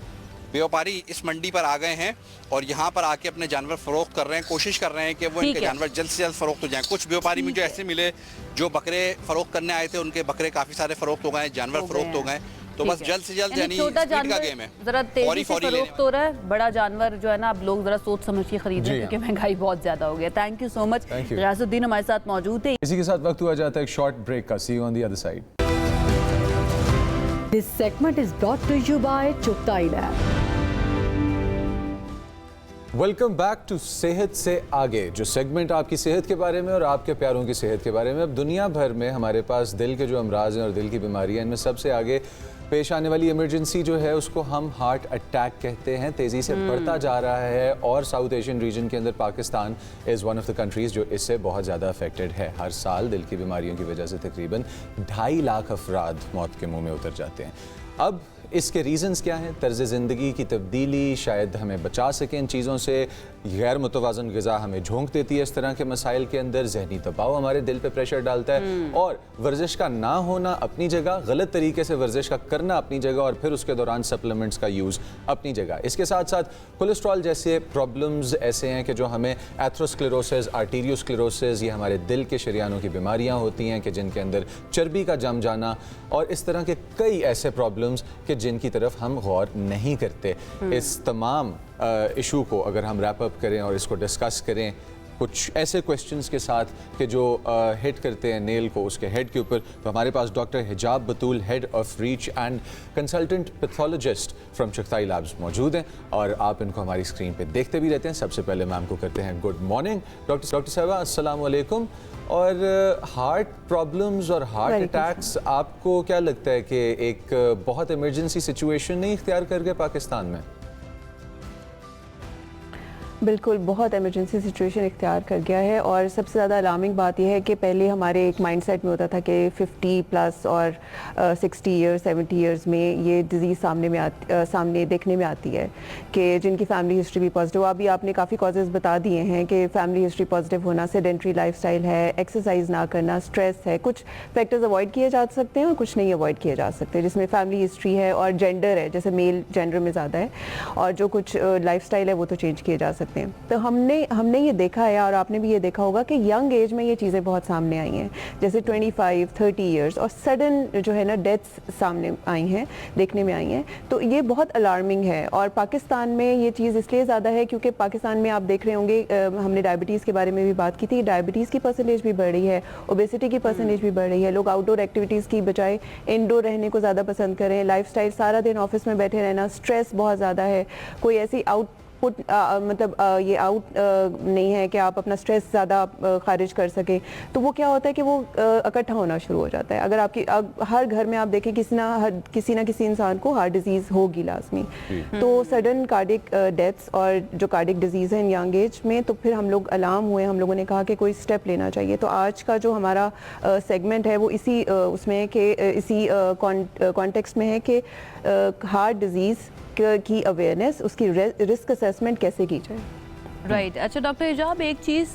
G: व्यापारी इस मंडी पर आ गए हैं और यहाँ पर आके अपने जानवर फरोख्त कर रहे हैं, कोशिश कर रहे हैं कि वो
A: ठीक
G: इनके
A: है।
G: जानवर जल्द से जल्द फरोख्त हो जाएं। कुछ व्यापारी मुझे ऐसे मिले जो बकरे फरोख्त करने आए थे, उनके बकरे काफ़ी सारे फरोख्त हो गए, जानवर फरोख्त हो गए। तो बस जल्द से जल्द यानी
A: छोटा
G: स्पीड का
A: जानवर
G: गेम है,
A: जरा तेजी से फरोख्त हो रहा है, बड़ा जानवर जो है ना अब लोग जरा सोच समझ के खरीद रहे हैं क्योंकि महंगाई बहुत ज्यादा हो गया। Thank you so much.
B: Thank you.
A: Ghiasuddin हमारे साथ मौजूद है।
B: इसी के साथ वक्त हुआ जाता है एक शॉर्ट ब्रेक का। See you on the other side.
H: This segment is brought to you by Chuktai Lab.
B: Welcome back to सेहत से आगे, जो सेगमेंट आपकी सेहत के बारे में और आपके प्यारों की सेहत के बारे में। अब दुनिया भर में हमारे पास दिल के जो अमराज हैं और दिल की बीमारियां, इनमें सबसे आगे पेश आने वाली इमरजेंसी जो है उसको हम हार्ट अटैक कहते हैं। तेज़ी से बढ़ता जा रहा है और साउथ एशियन रीजन के अंदर Pakistan is one of the countries जो इससे बहुत ज़्यादा अफेक्टेड है। हर साल दिल की बीमारियों की वजह से तकरीबन 2.5 लाख अफराद मौत के मुंह में उतर जाते हैं। अब इसके रीज़न्स क्या हैं? तर्ज़ ज़िंदगी की तब्दीली शायद हमें बचा सकें इन चीज़ों से। गैर मुतवाज़न ग़िज़ा हमें झोंक देती है इस तरह के मसाइल के अंदर। जहनी दबाव हमारे दिल पे प्रेशर डालता है और वर्जिश का ना होना अपनी जगह, गलत तरीके से वर्जिश का करना अपनी जगह और फिर उसके दौरान सप्लीमेंट्स का यूज़ अपनी जगह। इसके साथ साथ कोलेस्ट्रॉल जैसे प्रॉब्लम्स ऐसे हैं कि जो हमें एथरोस्क्लेरोसिस, आर्टीरियोस्क्लेरोसिस, ये हमारे दिल के शरियानों की बीमारियाँ होती हैं कि जिनके अंदर चर्बी का जम जाना और इस तरह के कई ऐसे प्रॉब्लम्स कि जिनकी तरफ हम गौर नहीं करते। इस तमाम इशू को अगर हम रैप अप करें और इसको डिस्कस करें कुछ ऐसे क्वेश्चंस के साथ कि जो हिट करते हैं नेल को उसके हेड के ऊपर, तो हमारे पास doctor Hijab Batool, head of research and consultant pathologist from Chughtai labs मौजूद हैं और आप इनको हमारी स्क्रीन पे देखते भी रहते हैं। सबसे पहले मैम को करते हैं गुड मॉर्निंग। डॉक्टर साहबा अस्सलाम वालेकुम। और हार्ट प्रॉब्लम्स और हार्ट अटैक्स आपको क्या लगता है कि एक बहुत इमरजेंसी सिचुएशन नहीं इख्तियार कर गए पाकिस्तान में?
I: बिल्कुल बहुत इमरजेंसी सिचुएशन इख्तियार कर गया है और सबसे ज़्यादा अलार्मिंग बात यह है कि पहले हमारे एक माइंडसेट में होता था कि 50 प्लस और 60 ईयर्स 70 ईयर्स में ये डिज़ीज़ सामने देखने में आती है कि जिनकी फैमिली हिस्ट्री भी पॉजिटिव। अभी आपने काफ़ी कॉजेज़ बता दिए हैं कि फैमिली हिस्ट्री पॉजिटिव होना, सेडेंट्री लाइफस्टाइल है, एक्सरसाइज ना करना, स्ट्रेस है, कुछ फैक्टर्स अवॉइड किए जा सकते हैं और कुछ नहीं अवॉइड किए जा सकते, जिसमें फैमिली हिस्ट्री है और जेंडर है, जैसे मेल जेंडर में ज़्यादा है और जो कुछ लाइफस्टाइल है वो तो चेंज किए जा सकते हैं। तो हमने ये देखा है और आपने भी ये देखा होगा कि यंग एज में ये चीज़ें बहुत सामने आई हैं, जैसे 25-30 ईयर्स और सडन जो है ना डेथ्स सामने आई हैं, देखने में आई हैं। तो ये बहुत अलार्मिंग है और पाकिस्तान में ये चीज़ इसलिए ज़्यादा है क्योंकि पाकिस्तान में आप देख रहे होंगे, हमने डायबिटीज़ के बारे में भी बात की थी, डायबिटीज़ की परसेंटेज भी बढ़ रही है, ओबेसिटी की परसेंटेज भी बढ़ रही है। लोग आउटडोर एक्टिविटीज़ की बजाय इंडोर रहने को ज़्यादा पसंद करें, लाइफस्टाइल सारा दिन ऑफिस में बैठे रहना, स्ट्रेस बहुत ज़्यादा है, कोई ऐसी ये आउट नहीं है कि आप अपना स्ट्रेस ज़्यादा खारिज कर सकें। तो वो क्या होता है कि वो इकट्ठा होना शुरू हो जाता है। अगर आपकी हर घर में आप देखें किसी ना किसी इंसान को हार्ट डिजीज़ होगी लाजमी। तो सडन कार्डिक डेथ्स और जो कार्डिक डिजीज़ है इन यंग एज में, तो फिर हम लोग अलार्म हुए, हम लोगों ने कहा कि कोई स्टेप लेना चाहिए। तो आज का जो हमारा सेगमेंट है वो इसी उसमें कि इसी कॉन्टेक्स्ट में है कि हार्ट डिजीज़ की अवेयरनेस, उसकी रिस्क असेसमेंट कैसे की जाए।
A: राइट अच्छा डॉक्टर हिजाब, एक चीज़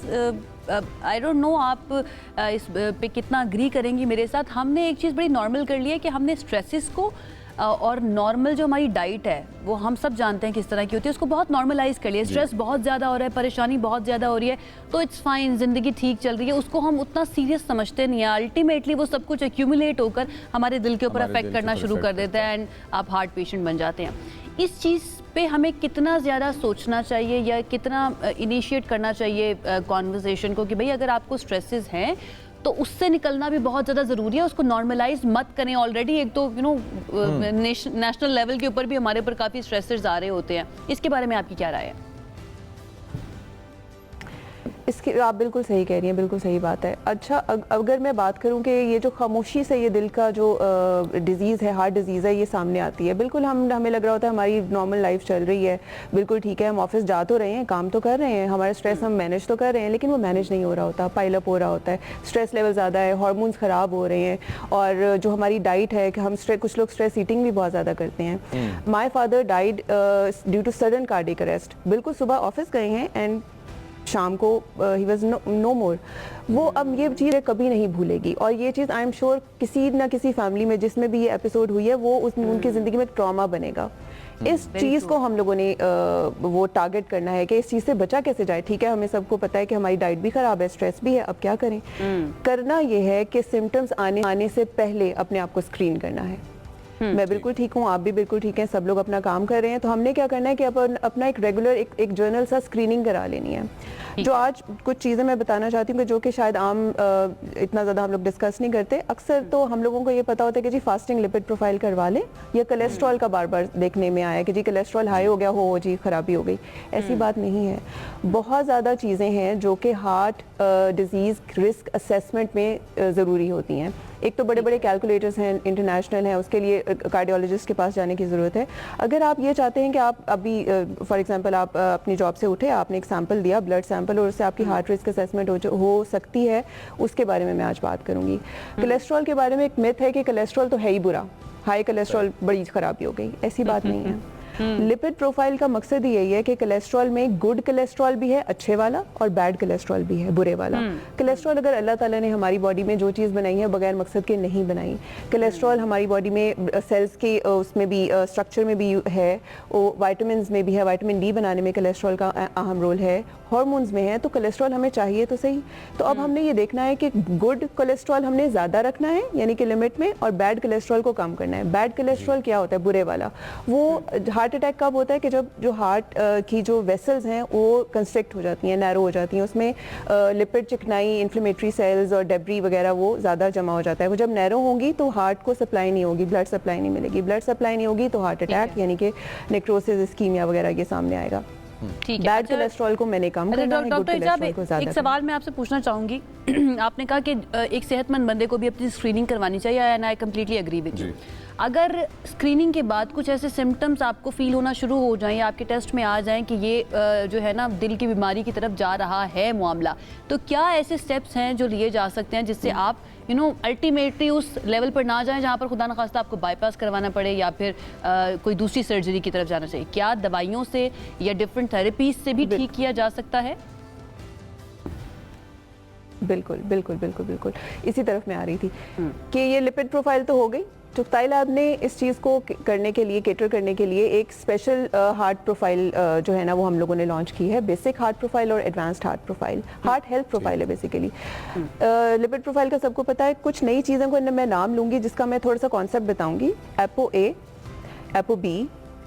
A: आई डोंट नो आप इस पे कितना अग्री करेंगी मेरे साथ। हमने एक चीज़ बड़ी नॉर्मल कर ली है कि हमने स्ट्रेसेस को और नॉर्मल जो हमारी डाइट है वो हम सब जानते हैं किस तरह की होती है, उसको बहुत नॉर्मलाइज कर लिया। स्ट्रेस बहुत ज़्यादा हो रहा है, परेशानी बहुत ज़्यादा हो रही है तो इट्स फाइन, ज़िंदगी ठीक चल रही है, उसको हम उतना सीरियस समझते नहीं है। अल्टीमेटली वो सब कुछ एक्यूमुलेट होकर हमारे दिल के ऊपर अफेक्ट करना शुरू कर देता है एंड आप हार्ट पेशेंट बन जाते हैं। इस चीज़ पे हमें कितना ज़्यादा सोचना चाहिए या कितना इनिशिएट करना चाहिए कॉन्वर्सेशन को कि भाई अगर आपको स्ट्रेसेस हैं तो उससे निकलना भी बहुत ज़्यादा ज़रूरी है, उसको नॉर्मलाइज मत करें। ऑलरेडी एक तो नेशनल लेवल के ऊपर भी हमारे ऊपर काफ़ी स्ट्रेसर्स आ रहे होते हैं, इसके बारे में आपकी क्या राय है?
I: इसकी आप बिल्कुल सही कह रही हैं, बिल्कुल सही बात है। अच्छा अगर मैं बात करूं कि ये जो खामोशी से ये दिल का जो डिजीज़ है, हार्ट डिजीज़ है, ये सामने आती है, बिल्कुल हमें लग रहा होता है हमारी नॉर्मल लाइफ चल रही है, बिल्कुल ठीक है, हम ऑफिस जा तो रहे हैं, काम तो कर रहे हैं, हमारा स्ट्रेस हम मैनेज तो कर रहे हैं, लेकिन वो मैनेज नहीं हो रहा होता, पाइलअप हो रहा होता है, स्ट्रेस लेवल ज़्यादा है, हार्मोन्स ख़राब हो रहे हैं और जो हमारी डाइट है कि हम कुछ लोग स्ट्रेस ईटिंग भी बहुत ज़्यादा करते हैं। My father died due to sudden cardiac arrest. बिल्कुल सुबह ऑफिस गए हैं एंड शाम को ही वॉज नो मोर। वो अब ये चीज़ कभी नहीं भूलेगी और ये चीज़ आई एम श्योर किसी ना किसी फैमिली में जिसमें भी ये एपिसोड हुई है वो उनकी ज़िंदगी में ट्रॉमा बनेगा। इस चीज़ को हम लोगों ने वो टारगेट करना है कि इस चीज़ से बचा कैसे जाए। ठीक है, हमें सबको पता है कि हमारी डाइट भी ख़राब है, स्ट्रेस भी है, अब क्या करें? करना ये है कि सिम्टम्स आने से पहले अपने आप को स्क्रीन करना है। मैं बिल्कुल ठीक हूँ, आप भी बिल्कुल ठीक हैं, सब लोग अपना काम कर रहे हैं, तो हमने क्या करना है कि अपना एक रेगुलर एक जर्नल सा स्क्रीनिंग करा लेनी है। जो आज कुछ चीज़ें मैं बताना चाहती हूँ कि जो कि शायद आम इतना ज़्यादा हम लोग डिस्कस नहीं करते। अक्सर तो हम लोगों को ये पता होता है कि जी फास्टिंग लिपिड प्रोफाइल करवा लें, या कोलेस्ट्रॉल का बार बार देखने में आया कि जी कोलेस्ट्रॉल हाई हो गया हो जी खराबी हो गई। ऐसी बात नहीं है। बहुत ज़्यादा चीज़ें हैं जो कि हार्ट डिजीज़ रिस्क असेसमेंट में ज़रूरी होती हैं। एक तो बड़े बड़े कैलकुलेटर्स हैं, इंटरनेशनल हैं, उसके लिए कार्डियोलॉजिस्ट के पास जाने की ज़रूरत है। अगर आप ये चाहते हैं कि आप अभी फॉर एग्जांपल आप अपनी जॉब से उठे, आपने एक सैंपल दिया, ब्लड सैंपल, और उससे आपकी हार्ट रिस्क असेसमेंट हो सकती है, उसके बारे में मैं आज बात करूंगी। कोलेस्ट्रॉल के बारे में एक मिथ है कि कोलेस्ट्रॉल तो है ही बुरा, हाई कोलेस्ट्रॉल बड़ी खराबी हो गई। ऐसी बात नहीं है। लिपिड प्रोफाइल का मकसद यही है कि कोलेस्ट्रॉल में गुड कोलेस्ट्रॉल भी है, अच्छे वाला, और बैड कोलेस्ट्रॉल भी है, बुरे वाला। कोलेस्ट्रॉल अगर अल्लाह ताला ने हमारी बॉडी में जो चीज़ बनाई है बगैर मकसद के नहीं बनाई। कोलेस्ट्रॉल हमारी बॉडी में सेल्स के उसमें भी स्ट्रक्चर में भी है, विटामिन में भी है, विटामिन डी बनाने में कोलेस्ट्रॉल का अहम रोल है, हार्मोन्स में है, तो कोलेस्ट्रॉल हमें चाहिए तो सही। तो अब हमने ये देखना है कि गुड कोलेस्ट्रॉल हमने ज़्यादा रखना है यानी कि लिमिट में, और बैड कोलेस्ट्रॉल को कम करना है। बैड कोलेस्ट्रॉल क्या होता है? बुरे वाला। वो हार्ट अटैक कब होता है कि जब जो हार्ट की जो वेसल्स हैं वो कंस्ट्रिक्ट हो जाती हैं, नैरो हो जाती हैं, उसमें लिपिड, चिकनाई, इन्फ्लेमेटरी सेल्स और डेब्री वगैरह वो ज़्यादा जमा हो जाता है। वो जब नैरो होंगी तो हार्ट को सप्लाई नहीं होगी, ब्लड सप्लाई नहीं मिलेगी, ब्लड सप्लाई नहीं होगी तो हार्ट अटैक यानी कि नेक्रोसिस, इस्कीमिया वगैरह ये सामने आएगा।
A: ठीक है।
I: बैड कोलेस्ट्रॉल को मैंने कम करना है, गुड
A: डॉक्टर
I: कोलेस्ट्रॉल को ज़्यादा।
A: एक सवाल मैं आपसे पूछना चाहूंगी। आपने कहा कि एक सेहतमंद बंदे को भी अपनी स्क्रीनिंग करवानी चाहिए, and I completely agree with you. अगर स्क्रीनिंग के बाद कुछ ऐसे सिम्टम्स आपको फील होना शुरू हो जाएं या आपके टेस्ट में आ जाएं कि ये जो है ना दिल की बीमारी की तरफ जा रहा है मामला, तो क्या ऐसे स्टेप्स हैं जो लिए जा सकते हैं जिससे आप अल्टीमेटली उस लेवल पर ना जाएं जहां पर खुदा न खास्ता आपको बाईपास करवाना पड़े या फिर कोई दूसरी सर्जरी की तरफ जाना चाहिए? क्या दवाइयों से या डिफरेंट थेरेपीज से भी ठीक किया जा सकता है?
I: बिल्कुल बिल्कुल बिल्कुल बिल्कुल इसी तरफ मैं आ रही थी कि ये लिपिड प्रोफाइल तो हो गई। चुगताई लैब ने इस चीज़ को करने के लिए, केटर करने के लिए एक स्पेशल हार्ट प्रोफाइल जो है ना वो हम लोगों ने लॉन्च की है। बेसिक हार्ट प्रोफाइल और advanced heart profile, heart health profile है बेसिकली। लिपिड प्रोफाइल का सबको पता है। कुछ नई चीज़ों को मैं नाम लूँगी जिसका मैं थोड़ा सा कॉन्सेप्ट बताऊँगी। एपो ए, एपो बी,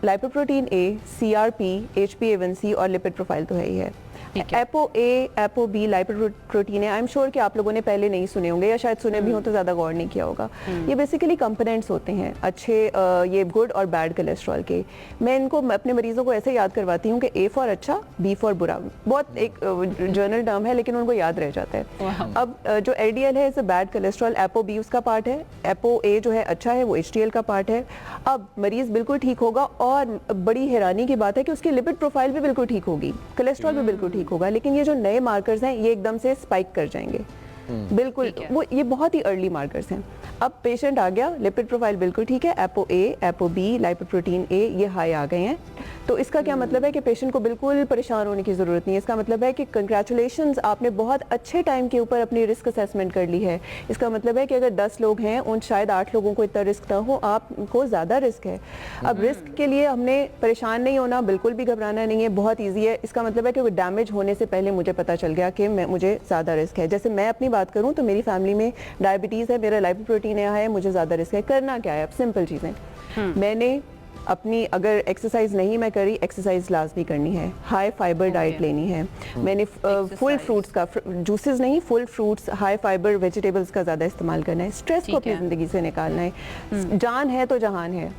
I: लाइपोप्रोटीन ए, CRP, HbA1c और लिपिड प्रोफाइल तो है ही है। एपो ए, एपो बी, लाइपोप्रोटीन है। आई एम श्योर कि आप लोगों ने पहले नहीं सुने होंगे या शायद सुने भी हो तो ज़्यादा गौर नहीं किया होगा। ये बेसिकली कंपोनेंट्स होते हैं अच्छे ये गुड और बैड कोलेस्ट्रॉल के। मैं इनको अपने मरीजों को ऐसे याद करवाती हूँ कि A फॉर अच्छा, B फॉर बुरा। बहुत एक जर्नल टर्म है लेकिन उनको याद रह जाता है। अब जो LDL है इसे बैड कोलेस्ट्रॉल, एपो बी उसका पार्ट है, एपो ए जो है अच्छा है वो HDL का पार्ट है। अब मरीज बिल्कुल ठीक होगा और बड़ी हैरानी की बात है कि उसकी लिपिड प्रोफाइल भी बिल्कुल ठीक होगी, कोलेस्ट्रॉल भी बिल्कुल ठीक होगा, लेकिन ये जो नए मार्कर्स हैं ये एकदम से स्पाइक कर जाएंगे। बिल्कुल वो ये बहुत ही अर्ली मार्कर्स हैं। अब पेशेंट आ गया, लिपिड प्रोफाइल बिल्कुल ठीक है, एपो ए, एपो बी, लाइपोप्रोटीन ए ये हाई आ गए हैं, तो इसका क्या मतलब है कि पेशेंट को बिल्कुल परेशान होने की ज़रूरत नहीं है। इसका मतलब है कि कंग्रेचुलेशंस, आपने बहुत अच्छे टाइम के ऊपर अपनी रिस्क असेसमेंट कर ली है। इसका मतलब है कि अगर 10 लोग हैं उन शायद 8 लोगों को इतना रिस्क ना हो, आपको ज़्यादा रिस्क है। अब रिस्क के लिए हमने परेशान नहीं होना, बिल्कुल भी घबराना नहीं है, बहुत ईजी है। इसका मतलब है कि डैमेज होने से पहले मुझे पता चल गया कि मुझे ज़्यादा रिस्क है। जैसे मैं अपनी बात करूँ तो मेरी फैमिली में डायबिटीज़ है, मेरा लाइपोप्रोटीन है, मुझे ज़्यादा रिस्क है। करना क्या है? अब सिंपल चीज़ें मैंने अपनी, अगर एक्सरसाइज नहीं मैं करी, एक्सरसाइज लाजमी करनी है, हाई फाइबर डाइट लेनी है। मैंने फुल फ्रूट्स का, जूसेस नहीं, full fruits, high fibre vegetables का ज़्यादा इस्तेमाल करना है। स्ट्रेस को अपनी ज़िंदगी से निकालना है। जान है तो जहान है,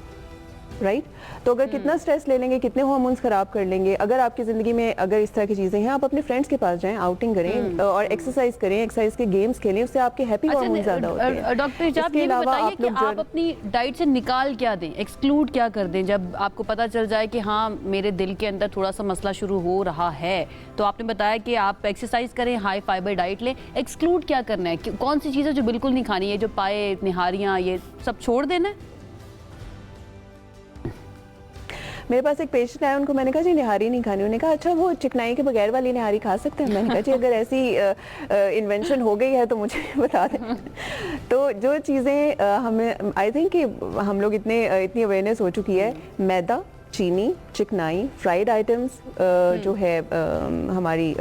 I: राइट? तो अगर कितना स्ट्रेस ले लेंगे, कितने हार्मोन्स खराब कर लेंगे। अगर आपकी ज़िंदगी में अगर इस तरह की चीज़ें हैं, आप अपने फ्रेंड्स के पास जाएं, आउटिंग करें और एक्सरसाइज करें, एक्सरसाइज के गेम्स खेलें, उससे आपके हैप्पी हार्मोन ज़्यादा होते हैं।
A: डॉक्टर आप ये बताइए कि आप अपनी डाइट से निकाल क्या दें, एक्सक्लूड क्या कर दें जब आपको पता चल जाए कि हाँ मेरे दिल के अंदर थोड़ा सा मसला शुरू हो रहा है? तो आपने बताया कि आप एक्सरसाइज करें, हाई फाइबर डाइट लें, एक्सक्लूड क्या करना है? कौन सी चीज़ें जो बिल्कुल नहीं खानी है, जो पाए, निहारियाँ, ये सब छोड़ देना है?
I: मेरे पास एक पेशेंट आया, उनको मैंने कहा जी निहारी नहीं खानी। उन्होंने कहा अच्छा वो चिकनाई के बगैर वाली निहारी खा सकते हैं? मैंने कहा जी अगर ऐसी इन्वेंशन हो गई है तो मुझे बता दें। तो जो चीज़ें हमें, आई थिंक कि हम लोग इतनी अवेयरनेस हो चुकी है, मैदा, चीनी, चिकनाई, फ्राइड आइटम्स जो है हमारी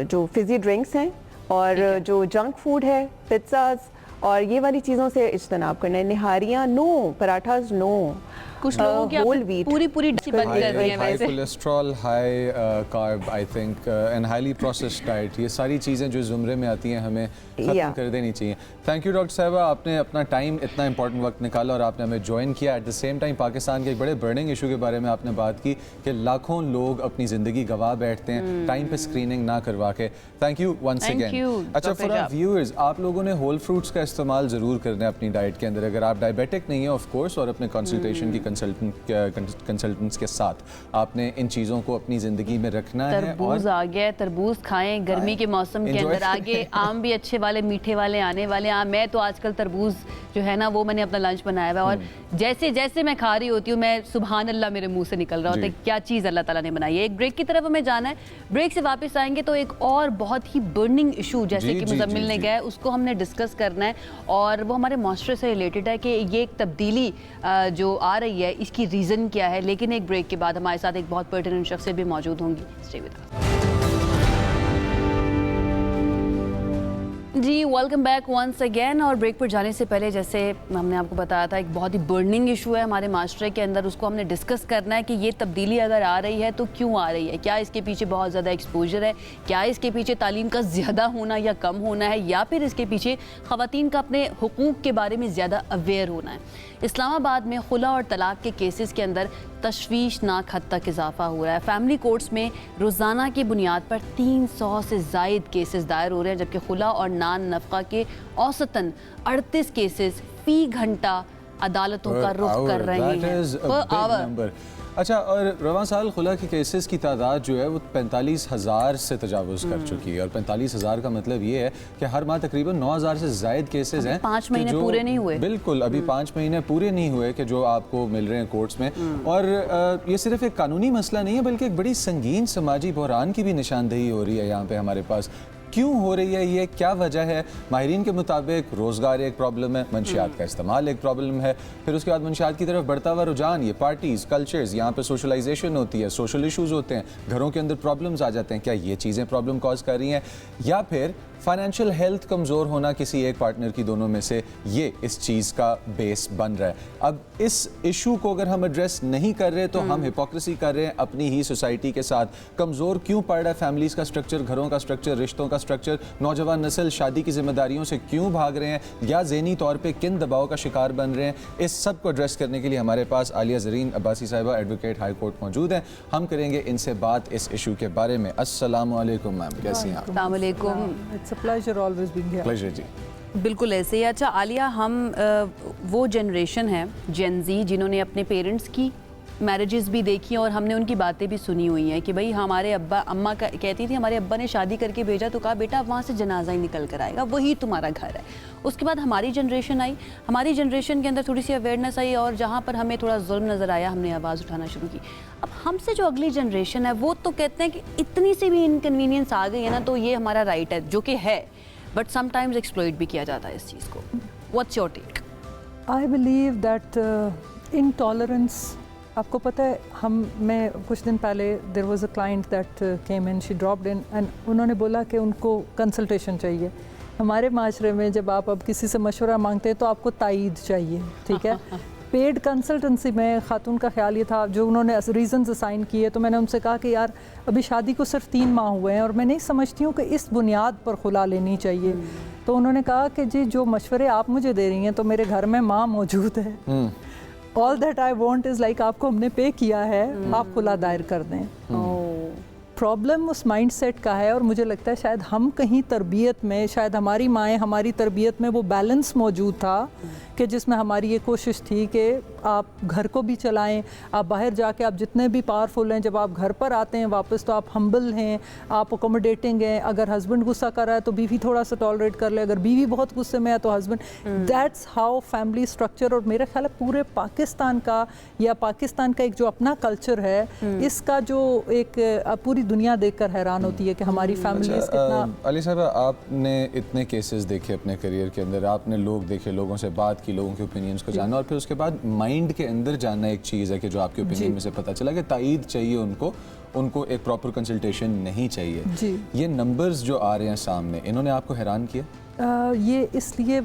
I: जो फिजी ड्रिंक्स हैं और जो जंक फूड है, पिज़्ज़ाज़ और ये वाली चीज़ों से इज्तनाब करना है। निहारियाँ नो, पराठास नो,
A: कुछ लोगों की
I: होल
A: आपने
I: व्हीट
A: पूरी डिश बंद कर दी है
B: हाई
A: वैसे।
B: Cholesterol, high carb, I think and highly processed diet, ये सारी चीज़ें जो ज़ुमरे में आती हैं हमें ख़त्म
I: Yeah.
B: कर देनी चाहिए। थैंक यू डॉक्टर साहिबा, आपने अपना टाइम, इतना इंपॉर्टेंट वक्त निकाला और आपने हमें ज्वाइन किया। Eight the same time Pakistan के एक बड़े बर्निंग इशू के बारे में आपने बात की कि लाखों लोग अपनी ज़िंदगी गंवा बैठते हैं टाइम पे स्क्रीनिंग ना करवा के। Thank you once
A: Thank
B: again.
A: you,
B: अच्छा,
A: Dr.
B: For our
A: Jab.
B: Viewers, आप लोगों ने होल फ्रूट्स का इस्तेमाल ज़रूर करना है अपनी डाइट के अंदर। अगर आप डायबिटिक नहीं है ऑफ कोर्स, और अपने कंसल्टेशन की कंसल्टेंट्स के साथ आपने इन चीज़ों को अपनी ज़िंदगी में रखना है।
A: तरबूज आ गया है, तरबूज खाएं गर्मी के मौसम के
B: Enjoy
A: अंदर। आगे आम भी अच्छे वाले मीठे वाले आने वाले हैं। मैं तो आजकल तरबूज जो है ना वो मैंने अपना लंच बनाया हुआ है और जैसे जैसे मैं खा रही होती हूँ मैं सुभान अल्लाह मेरे मुंह से निकल रहा होता है, क्या चीज़ अल्लाह ताला ने बनाई है। एक ब्रेक की तरफ हमें जाना है, ब्रेक से वापस आएंगे तो एक और बहुत ही बर्निंग इशू जैसे कि मुजम्मिल ने कहा है उसको हमने डिस्कस करना है और वो हमारे मास्टर से रिलेटेड है कि ये एक तब्दीली जो आ रही है इसकी रीज़न क्या है। लेकिन एक ब्रेक के बाद हमारे साथ एक बहुत पर्टिनेंट शख्सियत भी मौजूद होंगी। Stay with us. जी वेलकम बैक वंस अगेन। और ब्रेक पर जाने से पहले जैसे हमने आपको बताया था एक बहुत ही बर्निंग इशू है हमारे मास्टर के अंदर, उसको हमने डिस्कस करना है कि ये तब्दीली अगर आ रही है तो क्यों आ रही है, क्या इसके पीछे बहुत ज़्यादा एक्सपोजर है, क्या इसके पीछे तालीम का ज़्यादा होना या कम होना है, या फिर इसके पीछे ख़वातीन का अपने हुकूक़ के बारे में ज़्यादा अवेयर होना है। इस्लामाबाद में खुला और तलाक के केसेस के अंदर तशवीशनाक हद तक इजाफा हो रहा है। फैमिली कोर्ट्स में रोज़ाना की बुनियाद पर 300 से ज़ायद केसेस दायर हो रहे हैं, जबकि खुला और नान नफ़क़ा के औसतन 38 केसेस फ़ी घंटा अदालतों का रुख कर रहे हैं पर आवर।
B: अच्छा, और रवां साल खुला के केसेस की तादाद जो है वो 45,000 से तजावुज़ कर चुकी है और 45,000 का मतलब ये है कि हर माह तकरीबन 9,000 से ज़ायद केसेस हैं।
A: 5 महीने पूरे नहीं हुए।
B: बिल्कुल, अभी 5 महीने पूरे नहीं हुए कि जो आपको मिल रहे हैं कोर्ट्स में। और ये सिर्फ एक कानूनी मसला नहीं है बल्कि एक बड़ी संगीन समाजी बहरान की भी निशानदेही हो रही है यहाँ पे हमारे पास। क्यों हो रही है ये, क्या वजह है? माहिरीन के मुताबिक रोज़गार एक प्रॉब्लम है, मंशियात का इस्तेमाल एक प्रॉब्लम है, फिर उसके बाद मंशियात की तरफ बढ़ता हुआ रुझान, ये पार्टीज़, कल्चर्स, यहाँ पे सोशलाइजेशन होती है, सोशल इशूज़ होते हैं, घरों के अंदर प्रॉब्लम्स आ जाते हैं। क्या ये चीज़ें प्रॉब्लम कॉज कर रही हैं, या फिर फाइनेंशियल हेल्थ कमज़ोर होना किसी एक पार्टनर की दोनों में से, ये इस चीज़ का बेस बन रहा है? अब इस इशू को अगर हम एड्रेस नहीं कर रहे तो हम हिपोक्रेसी कर रहे हैं अपनी ही सोसाइटी के साथ। कमज़ोर क्यों पड़ रहा है फैमिलीज़ का स्ट्रक्चर, घरों का स्ट्रक्चर, रिश्तों का स्ट्रक्चर? नौजवान नस्ल शादी की जिम्मेदारियों से क्यों भाग रहे हैं, या ज़हनी तौर पे किन दबाव का शिकार बन रहे हैं? इस सब को एड्रेस करने के लिए हमारे पास आलिया ज़रीन अब्बासी साहिबा, एडवोकेट हाई कोर्ट, मौजूद हैं। हम करेंगे इनसे बात इस इशू के बारे में। अस्सलाम वालेकुम मैम, कैसी हैं आप?
A: अस्सलाम वालेकुम।
J: It's a pleasure always being here.
B: Pleasure जी।
A: बिल्कुल ऐसे ही। अच्छा आलिया, हम वो जनरेशन है जेन ज़ी जिन्होंने अपने पेरेंट्स की मैरिजेस भी देखी और हमने उनकी बातें भी सुनी हुई हैं कि भाई हमारे अब्बा अम्मा कहती थी हमारे अब्बा ने शादी करके भेजा तो कहा बेटा वहाँ से जनाजा ही निकल कर आएगा, वही तुम्हारा घर है। उसके बाद हमारी जनरेशन आई, हमारी जनरेशन के अंदर थोड़ी सी अवेयरनेस आई और जहाँ पर हमें थोड़ा जुल्म नज़र आया हमने आवाज़ उठाना शुरू की। अब हमसे जो अगली जनरेशन है वो तो कहते हैं कि इतनी सी भी इनकन्वीनियंस आ गई है ना तो ये हमारा राइट है, जो कि है, बट समटाइम्स एक्सप्लॉइट भी किया जाता है इस चीज़ को। What's your take?
J: I believe that intolerance, आपको पता है मैं कुछ दिन पहले there was a client that came in, she dropped in and उन्होंने बोला कि उनको कंसल्टेशन चाहिए। हमारे माशरे में जब आप अब किसी से मशवरा मांगते हैं तो आपको तायीद चाहिए, ठीक है। पेड कंसल्टेंसी में खातून का ख्याल ये था, जो उन्होंने रीजंस असाइन किए, तो मैंने उनसे कहा कि यार अभी शादी को सिर्फ 3 माह हुए हैं और मैं नहीं समझती हूँ कि इस बुनियाद पर खुला लेनी चाहिए। तो उन्होंने कहा कि जी जो मशवरे आप मुझे दे रही हैं तो मेरे घर में माँ मौजूद है, all that I want is like आपको हमने पे किया है, आप खुला दायर कर दें। प्रॉब्लम उस माइंड सेट का है और मुझे लगता है शायद हम कहीं तरबियत में, शायद हमारी माएँ हमारी तरबियत में वो बैलेंस मौजूद था कि जिसमें हमारी ये कोशिश थी कि आप घर को भी चलाएं, आप बाहर जाके आप जितने भी पावरफुल हैं, जब आप घर पर आते हैं वापस तो आप हम्बल हैं, आप अकोमोडेटिंग हैं। अगर हस्बैंड गुस्सा कर रहा है तो बीवी थोड़ा सा टॉलरेट कर ले, अगर बीवी बहुत गुस्से में है तो husband. That's how family structure, और मेरा ख्याल है पूरे पाकिस्तान का या पाकिस्तान का एक जो अपना कल्चर है, इसका जो एक पूरी दुनिया देखकर हैरान होती है कि हमारी फैमिलीज कितना।
B: अली साहब, आपने इतने केसेस देखे अपने करियर के अंदर, आपने लोग देखे, लोगों से बात की, बाकी लोगों के ओपिनियंस को जानना, और फिर उसके बाद माइंड के अंदर जानना एक चीज़ है कि जो आपके ओपिनियन में से पता चला कि ताईद चाहिए उनको एक प्रॉपर कंसल्टेशन नहीं चाहिए।
J: जी।
B: ये नंबर्स जो आ रहे हैं सामने, इन्होंने आपको हैरान किया?
J: ये इसलिए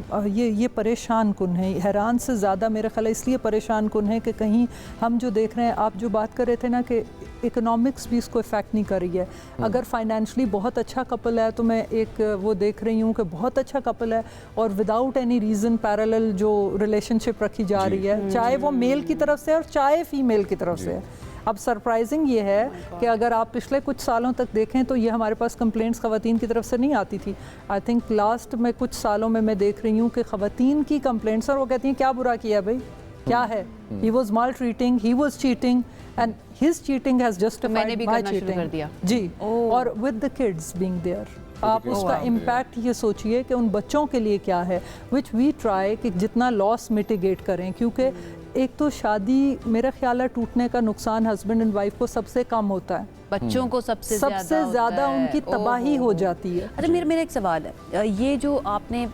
J: ये परेशान कुन है, हैरान से ज़्यादा मेरा ख्याल इसलिए परेशान कुन है कि कहीं हम जो देख रहे हैं, आप जो बात कर रहे थे ना कि इकोनॉमिक्स भी इसको इफ़ेक्ट नहीं कर रही है। अगर फाइनेंशली बहुत अच्छा कपल है तो मैं एक वो देख रही हूँ कि बहुत अच्छा कपल है और विदाउट एनी रीज़न पैरेलल जो रिलेशनशिप रखी जा रही है, चाहे वो मेल की तरफ से और चाहे फीमेल की तरफ से। अब सरप्राइजिंग ये है कि अगर आप पिछले कुछ सालों तक देखें तो ये हमारे पास कंप्लेंट्स ख़वातीन की तरफ से नहीं आती थी। आई थिंक लास्ट में कुछ सालों में मैं देख रही हूँ कि ख़वातीन की कंप्लेंट्स, और वो कहती हैं क्या बुरा किया भाई, क्या है, he was maltreating, he was cheating and his cheating has justified my cheating. जी, और with the kids being there. आप उसका इम्पैक्ट ये सोचिए कि उन बच्चों के लिए क्या है, विच वी ट्राई कि जितना लॉस मिटिगेट करें, क्योंकि एक तो शादी मेरा ख्याल है टूटने का नुकसान हस्बैंड एंड वाइफ को सबसे कम होता है,
A: बच्चों को सबसे
J: ज़्यादा उनकी तबाही हो जाती है।
A: अच्छा, मेरा एक सवाल है, ये जो आपने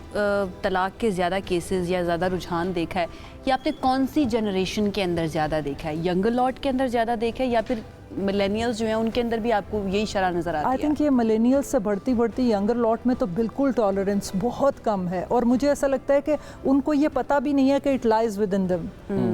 A: तलाक के ज़्यादा केसेस या ज़्यादा रुझान देखा है, ये आपने कौन सी जनरेशन के अंदर ज़्यादा देखा है? यंगर लॉट के अंदर ज़्यादा देखा है या फिर मिलेनियल्स जो हैं उनके अंदर भी आपको यही शरह नज़र आती है?
J: आई थिंक ये मिलेनियल्स से बढ़ती यंगर लॉट में तो बिल्कुल टॉलरेंस बहुत कम है, और मुझे ऐसा लगता है कि उनको ये पता भी नहीं है कि it lies within them.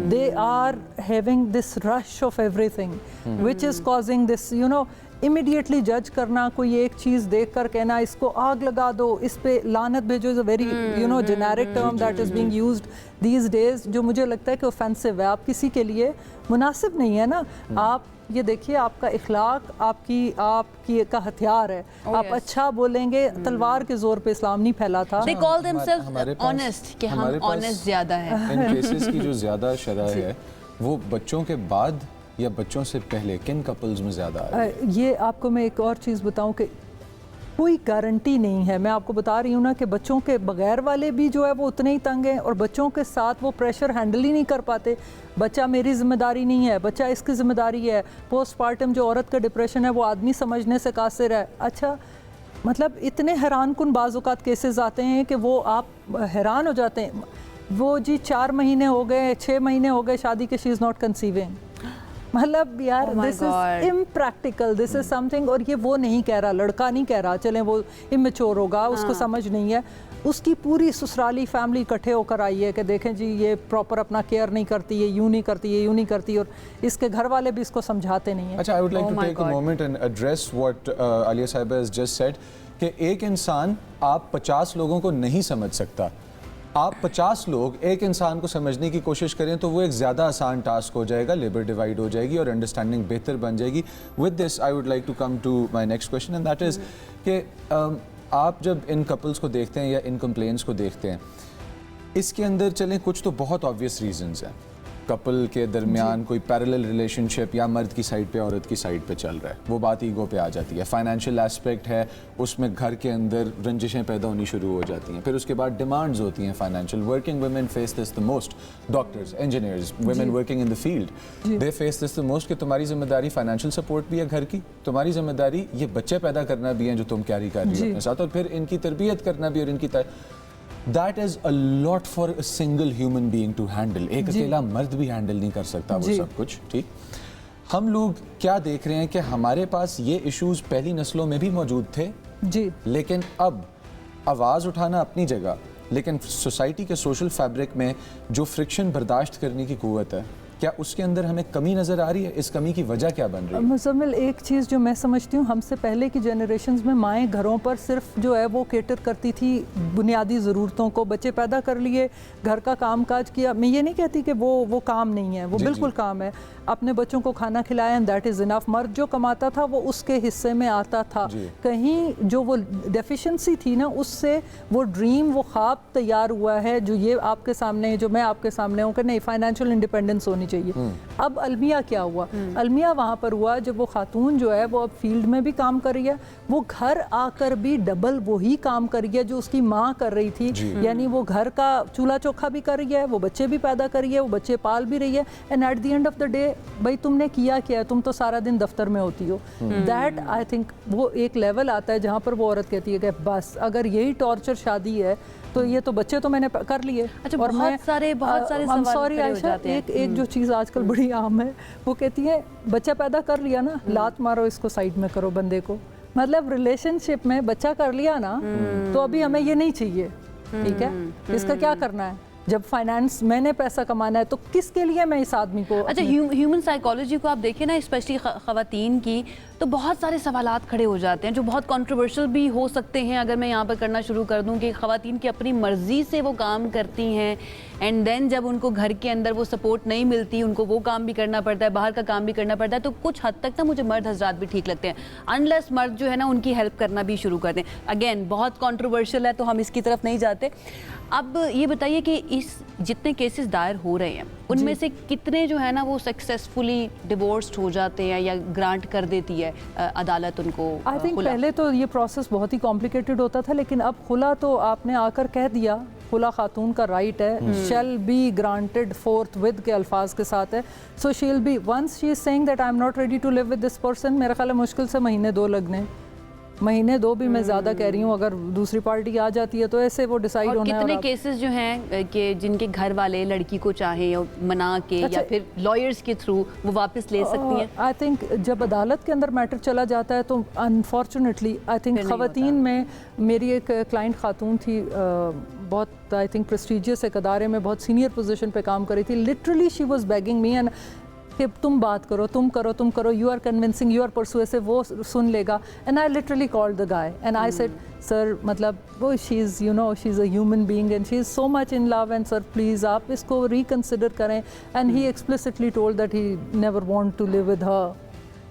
J: They are having this rush of everything which is causing this, you know, immediately जज करना, कोई एक चीज़ देख कर कहना इसको आग लगा दो, इस पे लानत भेजो, is a very you know generic term that is being used these days, जो मुझे लगता है कि ऑफेंसिव है, आप किसी के लिए मुनासिब नहीं है ना। आप ये देखिए, आपका इखलाक आपकी का हथियार है। आप अच्छा बोलेंगे, तलवार के जोर पे इस्लाम नहीं फैला था।
A: They call themselves honest, कि हम honest ज़्यादा है।
B: इन केसेस की जो ज़्यादा शरह है वो बच्चों के बाद या बच्चों से पहले किन कपल्स में ज़्यादा आ रही है?
J: ये आपको मैं एक और चीज़ बताऊं कि कोई गारंटी नहीं है। मैं आपको बता रही हूँ ना कि बच्चों के बगैर वाले भी जो है वो उतने ही तंग हैं, और बच्चों के साथ वो प्रेशर हैंडल ही नहीं कर पाते। बच्चा मेरी जिम्मेदारी नहीं है, बच्चा इसकी ज़िम्मेदारी है। पोस्टमार्टम जो औरत का डिप्रेशन है वो आदमी समझने से कासिर है। अच्छा, मतलब इतने हैरान कुन बाज़-औक़ात केसेस आते हैं कि वो आप हैरान हो जाते हैं। वो जी 4 महीने हो गए, 6 महीने हो गए शादी के, शी इज़ नॉट कंसीविंग। मतलब यार this is impractical, this is something. और ये वो नहीं कह रहा, लड़का नहीं कह रहा, चलें वो इमेच्योर होगा, उसको समझ नहीं है, उसकी पूरी ससुराली फैमिली इकट्ठे होकर आई है कि देखें जी ये प्रॉपर अपना केयर नहीं करती, ये यूँ नहीं करती, ये यूँ नहीं करती, और इसके घर वाले भी इसको समझाते नहीं है।
B: अच्छा, I would like to take a moment and address what Alia साहिबा हैज जस्ट सेड कि एक इंसान आप 50 लोगों को नहीं समझ सकता। आप 50 लोग एक इंसान को समझने की कोशिश करें तो वो एक ज़्यादा आसान टास्क हो जाएगा, लेबर डिवाइड हो जाएगी और अंडरस्टैंडिंग बेहतर बन जाएगी। With this I would like to come to my next question and that is कि आप जब इन कपल्स को देखते हैं या इन कंप्लेंट्स को देखते हैं, इसके अंदर चलें कुछ तो बहुत ऑब्वियस रीजंस हैं। कपल के दरमियान कोई पैरेलल रिलेशनशिप या मर्द की साइड पे औरत की साइड पे चल रहा है, वो बात ईगो पे आ जाती है। फाइनेंशियल एस्पेक्ट है, उसमें घर के अंदर रंजिशें पैदा होनी शुरू हो जाती हैं। फिर उसके बाद डिमांड्स होती हैं financial. Working women face this the most, doctors, engineers, women working in the field, they face this the most कि तुम्हारी जिम्मेदारी फाइनेंशियल सपोर्ट भी है घर की, तुम्हारी जिम्मेदारी ये बच्चे पैदा करना भी है जो तुम कैरी कर रही हो अपने साथ, और फिर इनकी तरबियत करना भी और इनकी That is a lot for a single human being to handle. एक अकेला मर्द भी हैंडल नहीं कर सकता वो सब कुछ। ठीक, हम लोग क्या देख रहे हैं कि हमारे पास ये इश्यूज पहली नस्लों में भी मौजूद थे जी, लेकिन अब आवाज़ उठाना अपनी जगह, लेकिन सोसाइटी के सोशल फैब्रिक में जो फ्रिक्शन बर्दाश्त करने की कुव्वत है, क्या उसके अंदर हमें कमी नज़र आ रही है? इस कमी की वजह क्या बन रही है?
J: मुज़म्मिल, एक चीज़ जो मैं समझती हूँ, हमसे पहले की जनरेशन्स में माएँ घरों पर सिर्फ जो है वो केटर करती थी बुनियादी ज़रूरतों को, बच्चे पैदा कर लिए, घर का काम काज किया। मैं ये नहीं कहती कि वो काम नहीं है, वो बिल्कुल काम है। अपने बच्चों को खाना खिलाया एंड दैट इज़ इनफ। मर्द जो कमाता था वो उसके हिस्से में आता था। कहीं जो वो डेफिशिएंसी थी ना, उससे वो ड्रीम, वो ख्वाब तैयार हुआ है जो ये आपके सामने, जो मैं आपके सामने हूँ कि नहीं, फाइनेंशियल इंडिपेंडेंस होनी चाहिए। अब अलमिया क्या हुआ, अलमिया वहाँ पर हुआ जब वो खातून जो है वो अब फील्ड में भी काम कर रही है, वो घर आकर भी डबल वही काम कर रही है जो उसकी माँ कर रही थी, यानी वो घर का चूल्हा चौखा भी कर रही है, वो बच्चे भी पैदा कर रही है, वो बच्चे पाल भी रही है, and at the end of the day भाई तुमने किया क्या है, तुम तो सारा दिन दफ्तर में होती हो। दैट आई थिंक वो एक लेवल आता है जहाँ पर वो औरत कहती है कि बस अगर यही टॉर्चर शादी है तो ये तो बच्चे तो मैंने कर लिए।
A: अच्छा, और बहुत सारे सवाल
J: सॉरी आयशा, एक जो चीज़ आजकल बड़ी आम है वो कहती है बच्चा पैदा कर लिया ना, लात मारो इसको साइड में करो बंदे को, मतलब रिलेशनशिप में बच्चा कर लिया ना तो अभी हमें ये नहीं चाहिए, ठीक है, इसका क्या करना है, जब फाइनेंस मैंने पैसा कमाना है तो किसके लिए मैं इस आदमी को।
A: अच्छा, ह्यूमन साइकोलॉजी को आप देखें ना, स्पेशली ख़वातीन की, तो बहुत सारे सवालात खड़े हो जाते हैं जो बहुत कंट्रोवर्शियल भी हो सकते हैं। अगर मैं यहाँ पर करना शुरू कर दूँ कि ख़वातीन की अपनी मर्ज़ी से वो काम करती हैं, एंड देन जब उनको घर के अंदर वो सपोर्ट नहीं मिलती, उनको वो काम भी करना पड़ता है, बाहर का काम भी करना पड़ता है, तो कुछ हद तक ना मुझे मर्द हजरात भी ठीक लगते हैं, अनलेस मर्द जो है ना उनकी हेल्प करना भी शुरू कर दें। अगेन बहुत कंट्रोवर्शियल है तो हम इसकी तरफ नहीं जाते। अब ये बताइए कि इस जितने केसेस दायर हो रहे हैं उनमें से कितने जो है ना वो सक्सेसफुली डिवोर्स्ड हो जाते हैं या ग्रांट कर देती है अदालत उनको?
J: आई थिंक पहले तो ये प्रोसेस बहुत ही कॉम्प्लिकेटेड होता था, लेकिन अब खुला तो आपने आकर कह दिया, खुला खातून का राइट है, shall be granted forthwith के अल्फाज के साथ है। So she'll be once she is saying that I am not ready to live with this person, मेरा ख्याल है मुश्किल से महीने 2 लगने, महीने 2 भी मैं ज़्यादा कह रही हूँ, अगर दूसरी पार्टी आ जाती है तो ऐसे वो डिसाइड होना है।
A: कितने केसेस जो हैं कि जिनके घर वाले लड़की को चाहे या मना के या फिर लॉयर्स के थ्रू वो वापस ले सकती हैं?
J: आई थिंक जब अदालत के अंदर मैटर चला जाता है तो अनफॉर्चुनेटली आई थिंक ख़वातीन में, मेरी एक क्लाइंट खातून थी, बहुत आई थिंक प्रेस्टीजियस एक अदारे में बहुत सीनियर पोजीशन पे काम कर रही थी, literally she was begging me and कि तुम बात करो, तुम करो, you are convincing, you are persuasive, वो सुन लेगा। And I literally called the guy and I said sir, मतलब वो she is you know she is a human being and she is so much in love and sir please आप इसको रिकन्सिडर करें। And he explicitly told that he never want to live with her.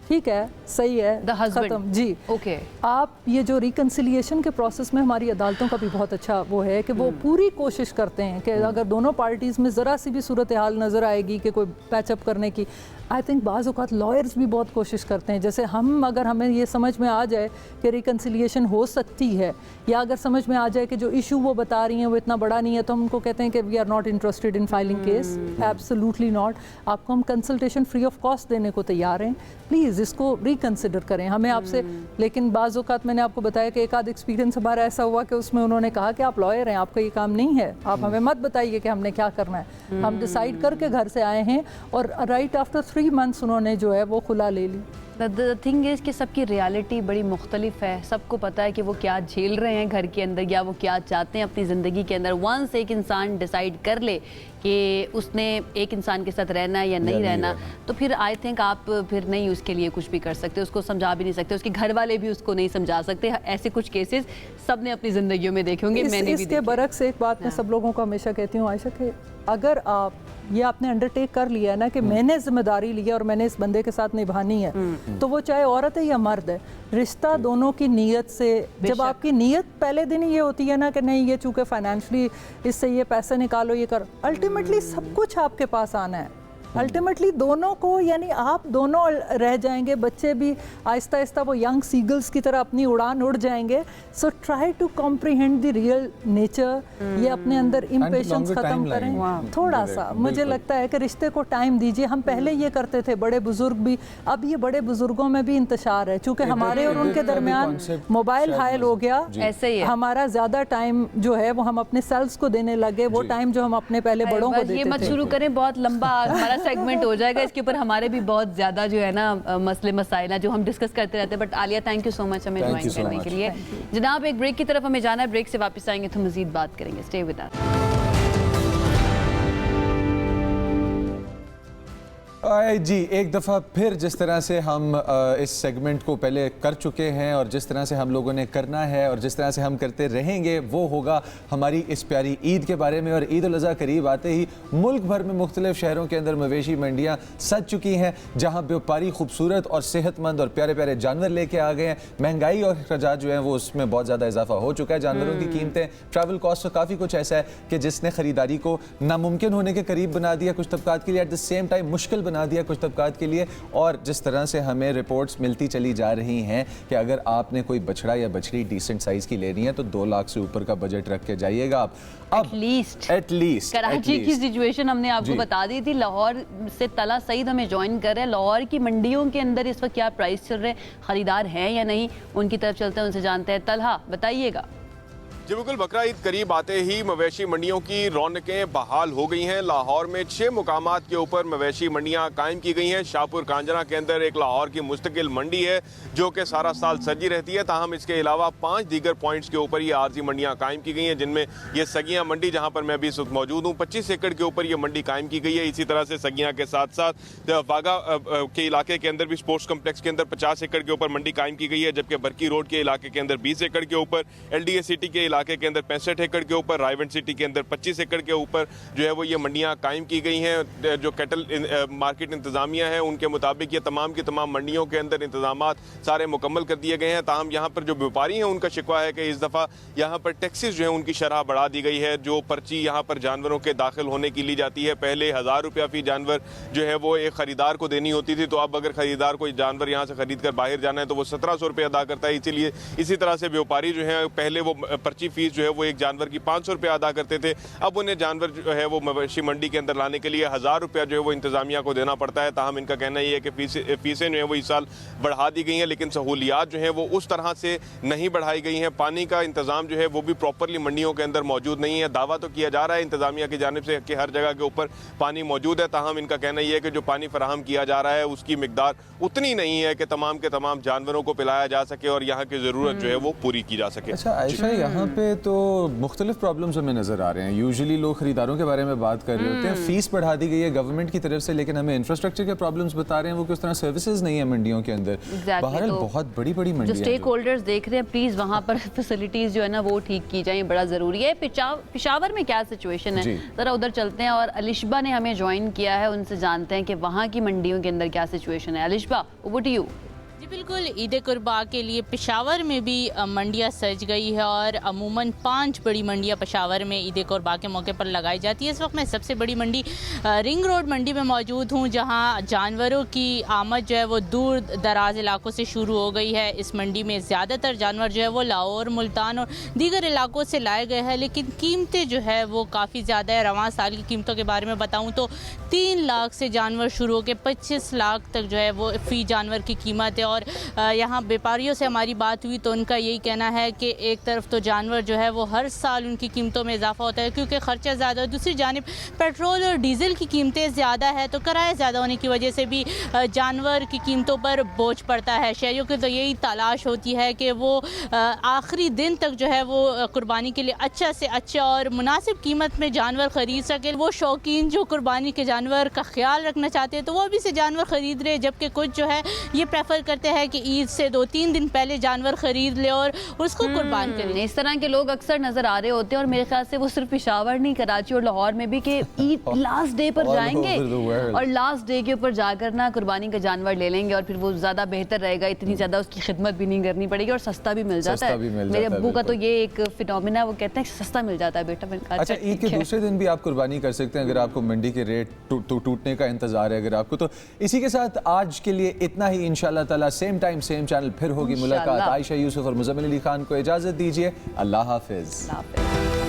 J: ठीक है, सही है, खत्म जी।
A: ओके,
J: आप ये जो रिकन्सिलिएशन के प्रोसेस में हमारी अदालतों का भी बहुत अच्छा वो है कि वो पूरी कोशिश करते हैं कि अगर दोनों पार्टीज़ में ज़रा सी भी सूरत हाल नज़र आएगी कि कोई पैचअप करने की, आई थिंक बाज़ औक़ात लॉयर्स भी बहुत कोशिश करते हैं। जैसे अगर हमें ये समझ में आ जाए कि रिकन्सिलिएशन हो सकती है, या अगर समझ में आ जाए कि जो इशू वो बता रही हैं वो इतना बड़ा नहीं है, तो हम उनको कहते हैं कि we are not interested in filing case, absolutely not. आपको हम कंसल्टेशन फ्री ऑफ कॉस्ट देने को तैयार हैं, प्लीज़ इसको रिकन्सिडर करें हमें आपसे। लेकिन बाज़ औक़ात मैंने आपको बताया कि एक आध एक्सपीरियंस हमारा ऐसा हुआ कि उसमें उन्होंने कहा कि आप लॉयर हैं, आपका ये काम नहीं है, आप हमें मत बताइए कि हमने क्या करना है, हम डिसाइड करके घर से आए हैं, और राइट आफ्टर 3 मंथ्स उन्होंने जो है वो खुला ले ली।
A: द थिंग इज़ कि सबकी रियलिटी बड़ी मुख्तलिफ है, सबको पता है कि वो क्या झेल रहे हैं घर के अंदर या वो क्या चाहते हैं अपनी ज़िंदगी के अंदर। वंस एक इंसान डिसाइड कर ले कि उसने एक इंसान के साथ रहना है या नहीं रहना, तो फिर आई थिंक आप फिर नहीं उसके लिए कुछ भी कर सकते, उसको समझा भी नहीं सकते, उसके घर वाले भी उसको नहीं समझा सकते। ऐसे कुछ केसेस सब ने अपनी ज़िंदगियों में देखे होंगे, मैंने भी।
J: इसके बरक्स एक बात मैं सब लोगों को हमेशा कहती हूँ आयशा, कि अगर आप ये आपने अंडरटेक कर लिया है ना कि मैंने जिम्मेदारी ली है और मैंने इस बंदे के साथ निभानी है, तो वो चाहे औरत है या मर्द है, रिश्ता दोनों की नीयत से, जब आपकी नीयत पहले दिन ये होती है ना कि नहीं ये चूँकि फाइनेंशली इससे ये पैसे निकालो, ये कर, अल्टीमेटली सब कुछ आपके पास आना है। अल्टीमेटली दोनों को, यानी आप दोनों रह जाएंगे, बच्चे भी आहिस्ता आहिस्ता वो यंग सीगल्स की तरह अपनी उड़ान उड़ जाएंगे। So try to comprehend the real nature, ये अपने अंदर इम्पेशंस खत्म करें थोड़ा सा। मुझे लगता है कि रिश्ते को टाइम दीजिए। हम पहले ये करते थे, बड़े बुजुर्ग भी, अब ये बड़े बुजुर्गों में भी इंतशार है, चूँकि हमारे और उनके दरमियान मोबाइल हायल हो गया,
A: ऐसे ही
J: हमारा ज़्यादा टाइम जो है वो हम अपने सेल्स को देने लगे, वो टाइम जो हम अपने पहले बड़ों को देते थे।
A: ये मत शुरू करें, बहुत लंबा हमारा सेगमेंट हो जाएगा, इसके ऊपर हमारे भी बहुत ज़्यादा जो है ना मसले मसाइल हैं जो हम डिस्कस करते रहते हैं। But Alia, thank you so much हमें ज्वाइन करने के लिए। जनाब, एक ब्रेक की तरफ हमें जाना है, ब्रेक से वापस आएंगे तो मज़ीद बात करेंगे। Stay with us.
B: जी एक दफ़ा फिर जिस तरह से हम इस सेगमेंट को पहले कर चुके हैं और जिस तरह से हम लोगों ने करना है और जिस तरह से हम करते रहेंगे वो होगा हमारी इस प्यारी ईद के बारे में। और ईद उल अज़हा करीब आते ही मुल्क भर में मुख्तलिफ शहरों के अंदर मवेशी मंडियाँ सज चुकी हैं, जहाँ व्यापारी खूबसूरत और सेहतमंद और प्यारे प्यारे जानवर लेके आ गए हैं। महंगाई और अखराजात जो हैं वो उसमें बहुत ज़्यादा इजाफा हो चुका है। जानवरों की कीमतें, ट्रैवल कॉस्ट, तो काफ़ी कुछ ऐसा है कि जिसने ख़रीदारी को नामुमकिन होने के करीब बना दिया कुछ तबकात के लिए, एट द सेम टाइम मुश्किल बना दिया कुछ तबकात के लिए। और जिस तरह से हमें रिपोर्ट्स मिलती चली जा रही हैं कि अगर आपने कोई बछड़ा या बछड़ी डिसेंट साइज़ की लेनी है तो 2 लाख से ऊपर का बजट रख के जाइएगा आप। एटलीस्ट
A: कराची की सिचुएशन हमने आपको बता दी थी। लाहौर से तला सईद हमें ज्वाइन कर रहे हैं। लाहौर की मंडियों के अंदर इस वक्त क्या प्राइस चल रहे हैं, खरीदार हैं या नहीं, उनकी तरफ चलते हैं, उनसे जानते हैं। तलहा बताइएगा।
K: जी बिल्कुल, बकरा ईद करीब आते ही मवेशी मंडियों की रौनकें बहाल हो गई हैं। लाहौर में 6 मुकामात के ऊपर मवेशी मंडियां कायम की गई हैं। शाहपुर कांजरा के अंदर एक लाहौर की मुस्तकिल मंडी है जो कि सारा साल सजी रहती है। ताहम इसके अलावा 5 दीगर पॉइंट्स के ऊपर ये आर्जी मंडियां कायम की गई हैं, जिनमें ये सगियां मंडी जहां पर मैं अभी इस वक्त मौजूद हूँ 25 एकड़ के ऊपर ये मंडी कायम की गई है। इसी तरह से सगियां के साथ साथ वागा के इलाके के अंदर भी स्पोर्ट्स कम्प्लेक्स के अंदर 50 एकड़ के ऊपर मंडी कायम की गई है, जबकि बरकी रोड के इलाके के अंदर 20 एकड़ के ऊपर, LDA सिटी के इलाके के अंदर 65 एकड़ के ऊपर, रायवेंड सिटी के अंदर 25 एकड़ के ऊपर जो है वो ये मंडियां कायम की गई हैं। जो कैटल मार्केट इंतजामिया है उनके मुताबिक ये तमाम की तमाम मंडियों के अंदर इंतजामात सारे मुकम्मल कर दिए गए हैं। ताहम यहाँ पर जो व्यापारी हैं उनका शिकवा है कि इस दफ़ा यहाँ पर टैक्सेस जो है उनकी शरह बढ़ा दी गई है। जो पर्ची यहाँ पर जानवरों के दाखिल होने की ली जाती है, पहले 1000 रुपया फी जानवर जो है वो एक खरीदार को देनी होती थी, तो अब अगर खरीदार कोई जानवर यहाँ से खरीद कर बाहर जाना है तो वो 1700 रुपये अदा करता है। इसीलिए इसी तरह से व्यापारी जो है पहले वो पर्ची फीस जो है वो एक जानवर की 500 रुपये अदा करते थे, अब उन्हें जानवर जो है वो मवेशी मंडी के अंदर लाने के लिए 1000 रुपया जो है वो इंतजामिया को देना पड़ता है। ताहम इनका कहना ये है कि फीसें जो है वो इस साल बढ़ा दी गई हैं, लेकिन सहूलियात जो है वो उस तरह से नहीं बढ़ाई गई हैं। पानी का इंतजाम जो है वो भी प्रॉपरली मंडियों के अंदर मौजूद नहीं है। दावा तो किया जा रहा है इंतजामिया की जानिब से कि हर जगह के ऊपर पानी मौजूद है, ताहम इनका कहना यह है कि जो पानी फराहम किया जा रहा है उसकी मिकदार उतनी नहीं है कि तमाम के तमाम जानवरों को पिलाया जा सके और यहाँ की ज़रूरत जो है वो पूरी की जा सके।
B: अच्छा आयशा, यहाँ पे तो मुख्तलिफ प्रॉब्लम्स हमें नज़र आ रहे हैं। यूजुअली लोग खरीदारों के बारे में बात कर रहे होते हैं, फीस बढ़ा दी गई है गवर्नमेंट की तरफ से, लेकिन हमें इंफ्रास्ट्रक्चर के प्रॉब्लम्स बता रहे हैं, वो किस तरह सर्विसेज नहीं है मंडियों के अंदर। बहरहाल
A: तो
B: बहुत बड़ी बड़ी मंडी
A: जो स्टेक होल्डर्स देख रहे हैं, प्लीज़ वहाँ पर फैसिलिटीज़ जो है ना वो ठीक की जाए, बड़ा ज़रूरी है। पेशावर में क्या सिचुएशन है, ज़रा उधर चलते हैं और अलिशबा ने हमें ज्वाइन किया है, उनसे जानते हैं कि वहाँ की मंडियों के अंदर क्या सिचुएशन है। Alishba, over to you.
L: जी बिल्कुल, ईद कुर्बा के लिए पेशावर में भी मंडियाँ सज गई है और अमूमन 5 बड़ी मंडियाँ पेशावर में ईद कुर्बा के मौके पर लगाई जाती है। इस वक्त मैं सबसे बड़ी मंडी रिंग रोड मंडी में मौजूद हूँ, जहाँ जानवरों की आमद जो है वो दूर दराज इलाकों से शुरू हो गई है। इस मंडी में ज़्यादातर जानवर जो है वो लाहौर, मुल्तान और दीगर इलाकों से लाए गए हैं, लेकिन कीमतें जो है वो काफ़ी ज़्यादा है। रवां साल की कीमतों के बारे में बताऊँ तो 3 लाख से जानवर शुरू होकर 25 लाख तक जो है वो फ़ी जानवर की कीमत है। और यहाँ व्यापारियों से हमारी बात हुई तो उनका यही कहना है कि एक तरफ तो जानवर जो है वो हर साल उनकी कीमतों में इजाफा होता है क्योंकि ख़र्चा ज़्यादा है, दूसरी जानिब पेट्रोल और डीज़ल की कीमतें ज़्यादा है, तो किराया ज़्यादा होने की वजह से भी जानवर की कीमतों पर बोझ पड़ता है। शहरियों की तो यही तलाश होती है कि वो आखिरी दिन तक जो है वो कुर्बानी के लिए अच्छा से अच्छा और मुनासिब कीमत में जानवर ख़रीद सके। वो शौकीन जो कुर्बानी के जानवर का ख्याल रखना चाहते हैं तो वो अभी से जानवर ख़रीद रहे, जबकि कुछ जो है ये प्रेफर करते हैं कि ईद से 2-3 दिन पहले जानवर ख़रीद ले और उसको कुर्बान करें।
A: इस तरह के लोग अक्सर नज़र आ रहे होते हैं और मेरे ख्याल से वो सिर्फ पेशावर नहीं, कराची और लाहौर में भी कि ईद लास्ट डे पर जाएंगे और लास्ट डे के ऊपर जाकर ना कुर्बानी का जानवर ले लेंगे और फिर वो ज़्यादा बेहतर रहेगा, इतनी ज़्यादा उसकी खिदमत भी नहीं करनी पड़ेगी और सस्ता भी मिल जाता है। मेरे अब्बू का तो ये एक फिनोमिना, वो कहते हैं सस्ता मिल जाता है बेटा।
B: अच्छा, ईद के दूसरे दिन भी आप कुर्बानी कर सकते हैं अगर आपको मंडी के रेट टूटने का इंतजार है अगर आपको। तो इसी के साथ आज के लिए इतना ही। इंशाअल्लाह ताला सेम टाइम सेम चैनल फिर होगी मुलाकात। आयशा यूसुफ और मुज़म्मिल अली खान को इजाज़त दीजिए। अल्लाह हाफिज़।